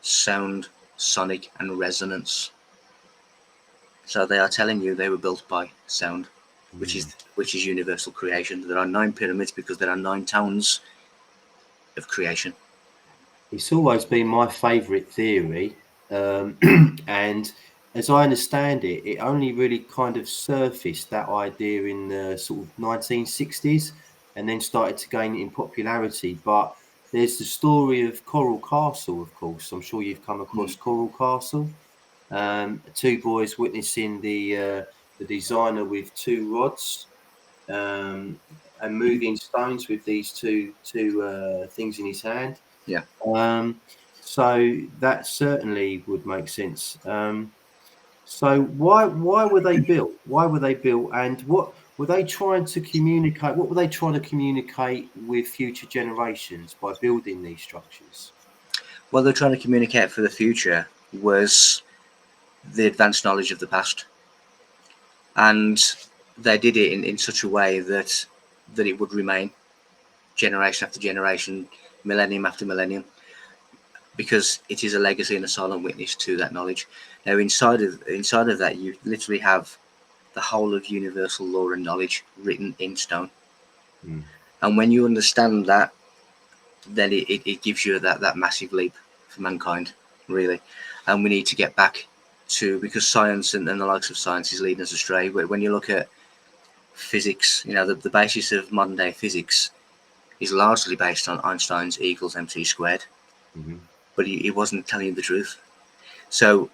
sound, sonic, and resonance. So they are telling you they were built by sound, which Mm. is universal creation. There are 9 pyramids because there are 9 tones of creation. It's always been my favourite theory, and as I understand it, it only really kind of surfaced that idea in the sort of 1960s, and then started to gain in popularity. But there's the story of Coral Castle, of course. I'm sure you've come across Coral Castle. Two boys witnessing the designer with two rods um, and moving stones with these two things in his hand. Yeah. Um, so that certainly would make sense. So why were they built? Why were they built? And what were they trying to communicate? What were they trying to communicate with future generations by building these structures? What they're trying to communicate for the future was the advanced knowledge of the past. And they did it in such a way that it would remain generation after generation, millennium after millennium, because it is a legacy and a silent witness to that knowledge. Now, inside of that, you literally have the whole of universal law and knowledge written in stone. Mm. And when you understand that, then it gives you that massive leap for mankind, really. And we need to get back to, because science and the likes of science is leading us astray. When you look at physics, the basis of modern day physics is largely based on Einstein's E equals mc squared, Mm-hmm. but he wasn't telling you the truth. So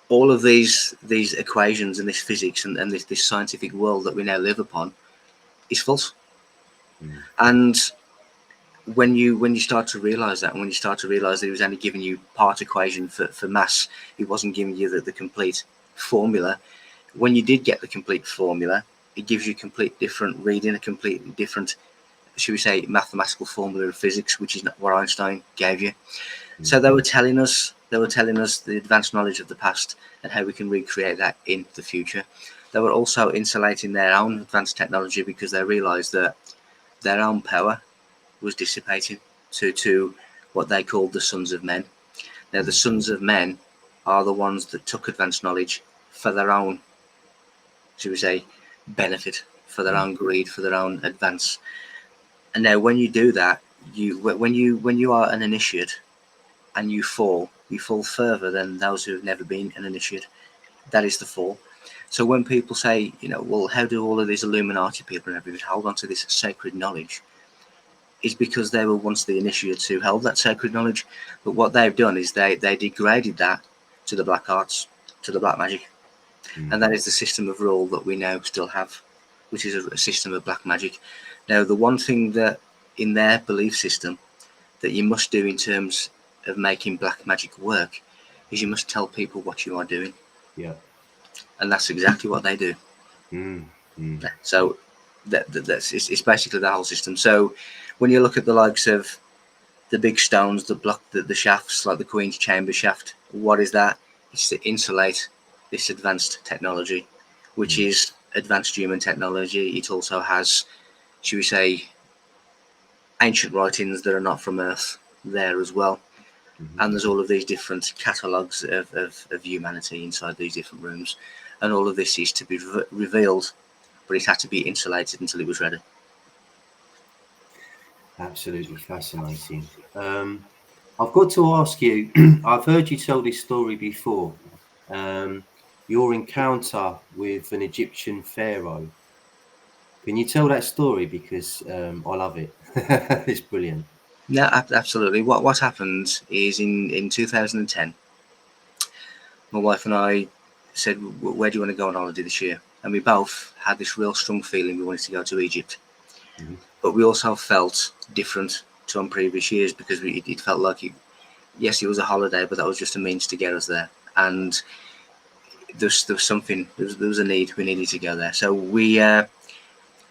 all of these equations and this physics and this scientific world that we now live upon is false. Mm. And when you start to realize that, and when you start to realize that he was only giving you part equation for mass, he wasn't giving you the complete formula. When you did get the complete formula, it gives you a complete different reading, a completely different, should we say, mathematical formula of physics, which is not what Einstein gave you. Mm. So they were telling us They were telling us the advanced knowledge of the past and how we can recreate that in the future. They were also insulating their own advanced technology because they realised that their own power was dissipating to what they called the sons of men. Now, the sons of men are the ones that took advanced knowledge for their own, should we say, benefit, for their own greed, for their own advance. And now, when you do that, when you are an initiate and you fall further than those who have never been an initiate. That is the fall. So when people say, well, how do all of these Illuminati people and everything hold on to this sacred knowledge? Is because they were once the initiates who held that sacred knowledge. But what they've done is they degraded that to the black arts, to the black magic. And that is the system of rule that we now still have, which is a system of black magic. Now, the one thing that in their belief system that you must do in terms of making black magic work is you must tell people what you are doing. Yeah. And that's exactly what they do. So that's it's basically the whole system. So when you look at the likes of the big stones that block the shafts, like the Queen's Chamber shaft, what is that? It's to insulate this advanced technology, which is advanced human technology. It also has, should we say, ancient writings that are not from Earth there as well. And there's all of these different catalogues of humanity inside these different rooms. And all of this is to be revealed, but it had to be insulated until it was ready. Absolutely fascinating. I've got to ask you, I've heard you tell this story before, your encounter with an Egyptian pharaoh. Can you tell that story? Because I love it. It's brilliant. Yeah, absolutely. What happened is in 2010, my wife and I said, where do you want to go on holiday this year? And we both had this real strong feeling we wanted to go to Egypt. But we also felt different to on previous years because it felt like, yes, it was a holiday, but that was just a means to get us there. And there was something, there was a need, we needed to go there. So we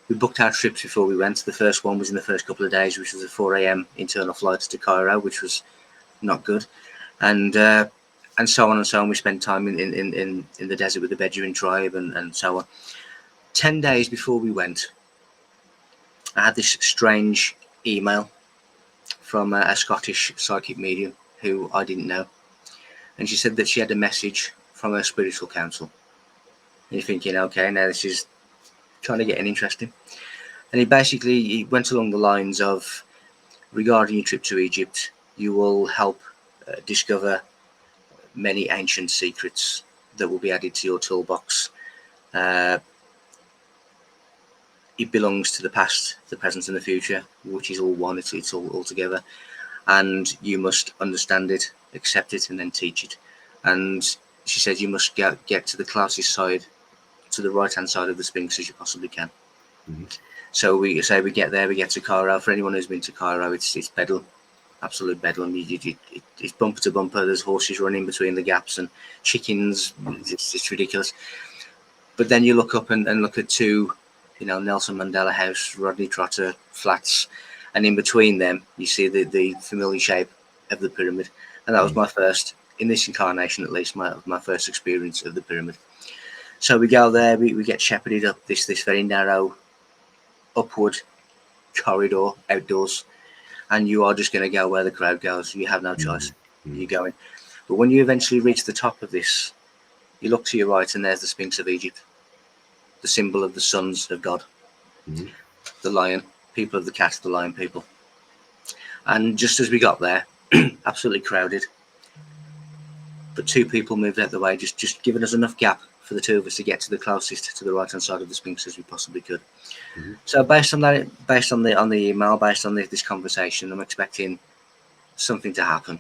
booked our trips before we went. The first one was in the first couple of days, which was a 4 a.m. internal flight to Cairo, which was not good. And so on and so on. We spent time in the desert with the Bedouin tribe and so on. 10 days before we went, I had this strange email from a Scottish psychic medium who I didn't know. And she said that she had a message from her spiritual council. And you're thinking, okay, now this is trying to get interesting. And he went along the lines of, regarding your trip to Egypt, you will help discover many ancient secrets that will be added to your toolbox. It belongs to the past, the present, and the future, which is all one. It's all together, and you must understand it, accept it, and then teach it. And she said you must get to the closest side, to the right-hand side of the Sphinx as you possibly can. So we get there, we get to Cairo. For anyone who's been to Cairo, it's bedlam, absolute bedlam. It's bumper to bumper. There's horses running between the gaps and chickens. It's ridiculous. But then you look up and look at two, Nelson Mandela House, Rodney Trotter flats, and in between them you see the familiar shape of the pyramid. And that was my first, in this incarnation at least, my first experience of the pyramid. So we go there, we get shepherded up this very narrow upward corridor outdoors, and you are just going to go where the crowd goes. You have no choice. You're going. But when you eventually reach the top of this, you look to your right and there's the Sphinx of Egypt, the symbol of the sons of God, the lion, people of the cat, the lion people. And just as we got there, absolutely crowded, but two people moved out the way, just giving us enough gap for the two of us to get to the closest to the right-hand side of the Sphinx as we possibly could. So based on that, based on the email, based on this conversation, I'm expecting something to happen.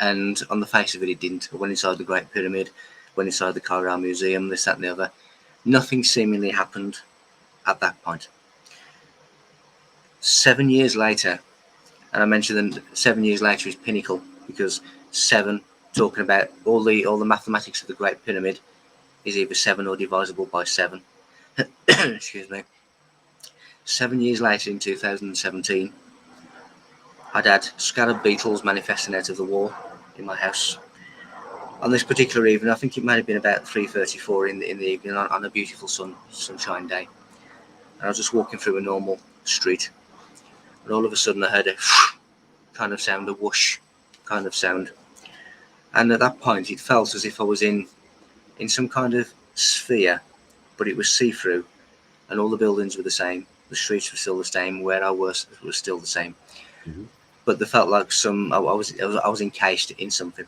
And on the face of it, it didn't. I went inside the Great Pyramid, went inside the Cairo Museum, this, that, and the other. Nothing seemingly happened at that point. 7 years later, and I mentioned that 7 years later is pinnacle because 7, talking about all the mathematics of the Great Pyramid, is either 7 or divisible by 7. Excuse me. 7 years later, in 2017, I'd had scattered beetles manifesting out of the wall in my house. On this particular evening, I think it might have been about 3:34 in the evening on a beautiful sunshine day, and I was just walking through a normal street, and all of a sudden I heard a kind of sound, a whoosh kind of sound, and at that point it felt as if I was in some kind of sphere, but it was see-through, and all the buildings were the same, the streets were still the same, where I was still the same, but they felt like I was encased in something.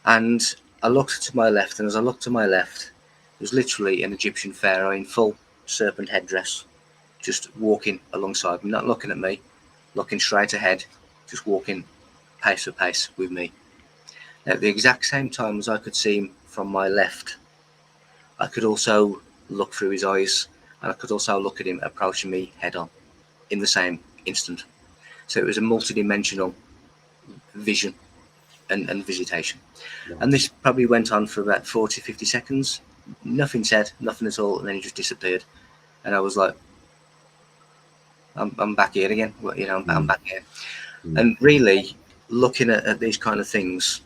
And I looked to my left, and as I looked to my left, there was literally an Egyptian pharaoh in full serpent headdress, just walking alongside me, not looking at me, looking straight ahead, just walking pace for pace with me. Now, at the exact same time as I could see him from my left, I could also look through his eyes, and I could also look at him approaching me head on in the same instant. So it was a multi-dimensional vision and visitation. Nice. And this probably went on for about 40, 50 seconds. Nothing said, nothing at all, and then he just disappeared. And I was like, I'm back here again. You know, I'm back here. And really, looking at these kind of things,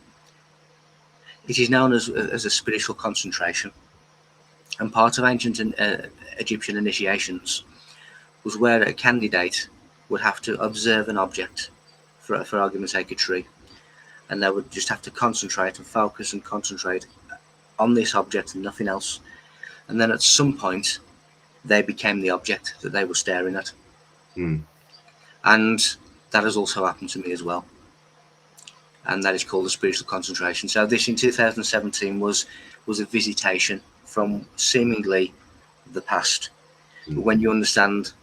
it is known as a spiritual concentration. And part of ancient Egyptian initiations was where a candidate would have to observe an object, for argument's sake, a tree, and they would just have to concentrate and focus and concentrate on this object and nothing else. And then at some point, they became the object that they were staring at. And that has also happened to me as well. And that is called a spiritual concentration. So this in 2017 was a visitation from seemingly the past. But when you understand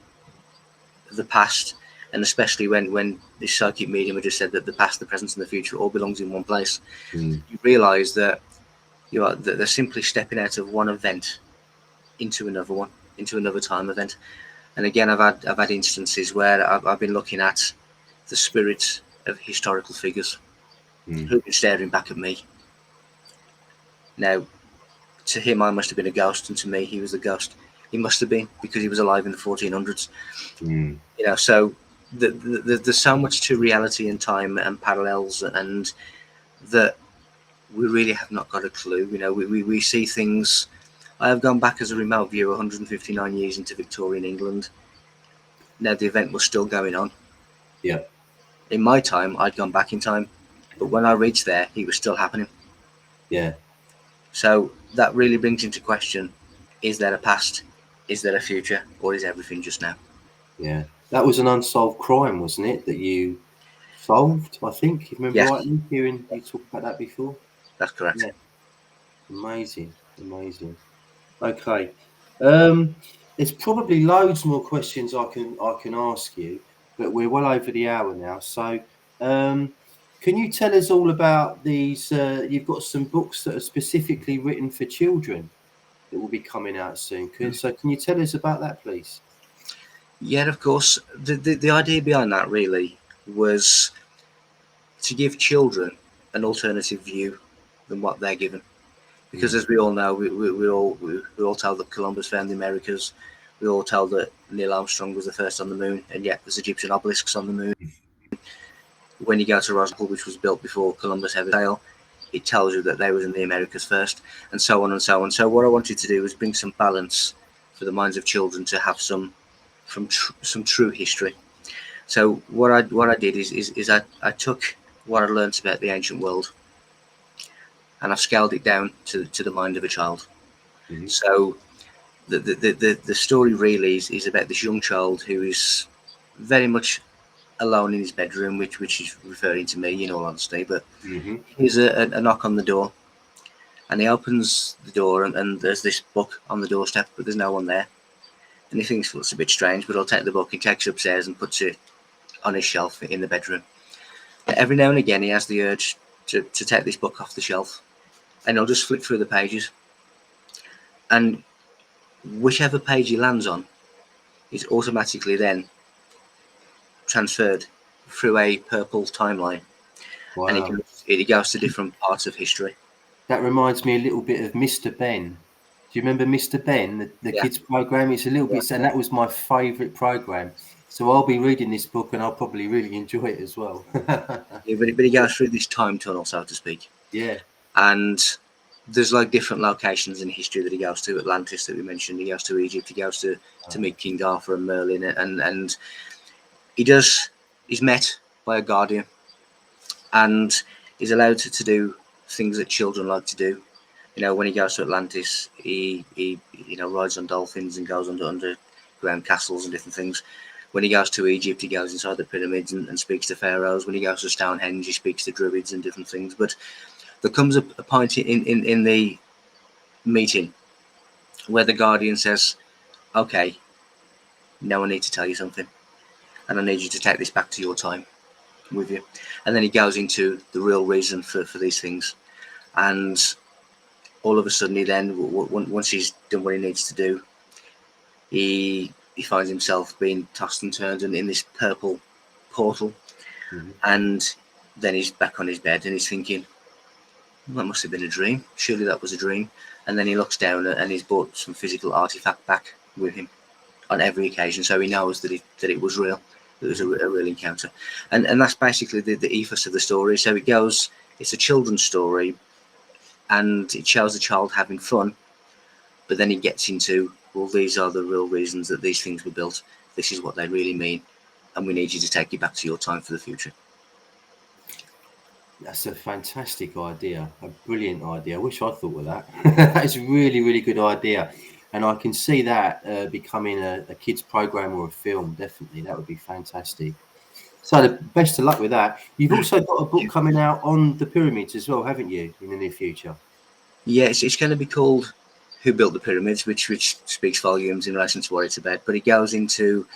the past, and especially when this psychic medium had just said that the past, the present, and the future all belongs in one place, you realise that that they're simply stepping out of one event into another one, into another time event. And again, I've had instances where I've been looking at the spirits of historical figures who've been staring back at me. Now, to him, I must have been a ghost, and to me, he was the ghost. He must have been, because he was alive in the 1400s. You know, so there's so much to reality and time and parallels, and that we really have not got a clue. You know, we see things. I have gone back as a remote viewer 159 years into Victorian England. Now, the event was still going on. Yeah. In my time, I'd gone back in time, but when I reached there, it was still happening. Yeah. So that really brings into question, is there a past, is there a future, or is everything just now? Yeah. That was an unsolved crime, wasn't it, that you solved, I think, if you remember rightly, hearing you talk about that before? That's correct. Yeah. Amazing. Okay. There's probably loads more questions I can ask you, but we're well over the hour now. So can you tell us all about these? You've got some books that are specifically written for children that will be coming out soon. So can you tell us about that, please? Yeah, of course. The idea behind that really was to give children an alternative view than what they're given. Because as we all know, we all tell that Columbus found the Americas. We all tell that Neil Armstrong was the first on the moon, and yet there's Egyptian obelisks on the moon. When you go to Roswell, which was built before Columbus ever sailed, it tells you that they was in the Americas first, and so on and so on. So what I wanted to do was bring some balance for the minds of children to have some true history. So what I did is I took what I learned about the ancient world, and I've scaled it down to the mind of a child. So the story really is about this young child who is very much alone in his bedroom, which is referring to me, in all honesty. But here's a knock on the door, and he opens the door, and there's this book on the doorstep, but there's no one there. And he thinks, well, it's a bit strange, but I'll take the book. He takes it upstairs and puts it on his shelf in the bedroom. But every now and again, he has the urge to take this book off the shelf, and he'll just flip through the pages. And whichever page he lands on is automatically then transferred through a purple timeline. Wow. And it goes to different parts of history. That reminds me a little bit of Mr. Ben. Do you remember Mr. Ben, the kids program? It's a little bit, and that was my favourite program. So I'll be reading this book, and I'll probably really enjoy it as well. But he goes through this time tunnel, so to speak. Yeah. And there's like different locations in history that he goes to. Atlantis that we mentioned. He goes to Egypt. He goes to meet King Arthur and Merlin, and he's met by a guardian, and he's allowed to do things that children like to do. You know, when he goes to Atlantis, he rides on dolphins and goes underground castles and different things. When he goes to Egypt, he goes inside the pyramids and speaks to pharaohs. When he goes to Stonehenge, he speaks to druids and different things. But there comes a point in the meeting where the guardian says, "Okay, now I need to tell you something, and I need you to take this back to your time with you." And then he goes into the real reason for these things, and all of a sudden, once he's done what he needs to do, he finds himself being tossed and turned in this purple portal, and then he's back on his bed and he's thinking, well, that must have been a dream. Surely that was a dream. And then he looks down and he's brought some physical artifact back with him on every occasion, so he knows that it was real. It was a real encounter, and that's basically the ethos of the story. So it goes. It's a children's story, and it shows the child having fun, but then it gets into, well, these are the real reasons that these things were built. This is what they really mean, and we need you to take you back to your time for the future. That's a fantastic idea, a brilliant idea. I wish I thought of that. That's a really, really good idea. And I can see that becoming a kids' program or a film. Definitely, that would be fantastic. So the best of luck with that. You've also got a book coming out on the pyramids as well, haven't you, in the near future? Yeah, it's going to be called Who Built the Pyramids, which speaks volumes in relation to what it's about. But it goes into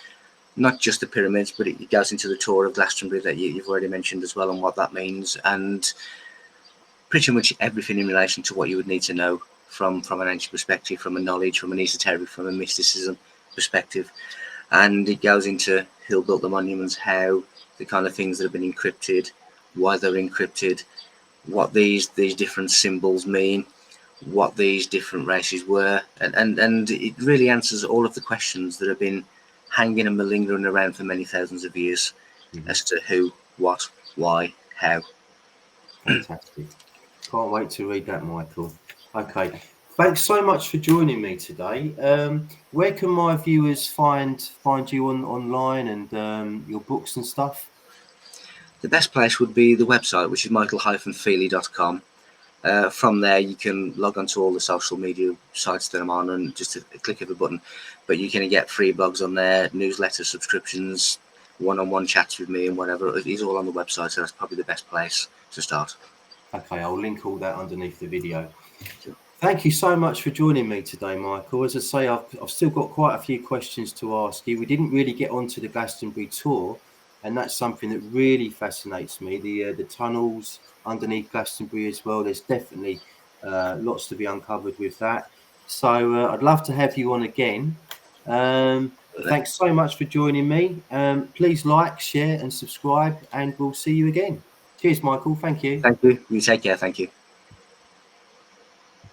not just the pyramids, but it goes into the tour of Glastonbury that you've already mentioned as well, and what that means, and pretty much everything in relation to what you would need to know from an ancient perspective, from a knowledge, from an esoteric, from a mysticism perspective. And it goes into who built the monuments, how, the kind of things that have been encrypted, why they're encrypted, what these different symbols mean, what these different races were, and it really answers all of the questions that have been hanging and malingering around for many thousands of years as to who, what, why, how. Fantastic. Can't wait to read that, Michael. Okay. Thanks so much for joining me today. Where can my viewers find you online and your books and stuff? The best place would be the website, which is michael-feeley.com. From there, you can log on to all the social media sites that I'm on, and just a click of a button. But you can get free blogs on there, newsletter subscriptions, one-on-one chats with me, and whatever. It's all on the website, so that's probably the best place to start. Okay, I'll link all that underneath the video. Thank you so much for joining me today, Michael. As I say, I've still got quite a few questions to ask you. We didn't really get onto the Glastonbury tour, and that's something that really fascinates me. The tunnels underneath Glastonbury as well. There's definitely lots to be uncovered with that. So I'd love to have you on again. Thanks so much for joining me. Please like, share, and subscribe, and we'll see you again. Cheers, Michael. Thank you. Thank you. You take care. Thank you.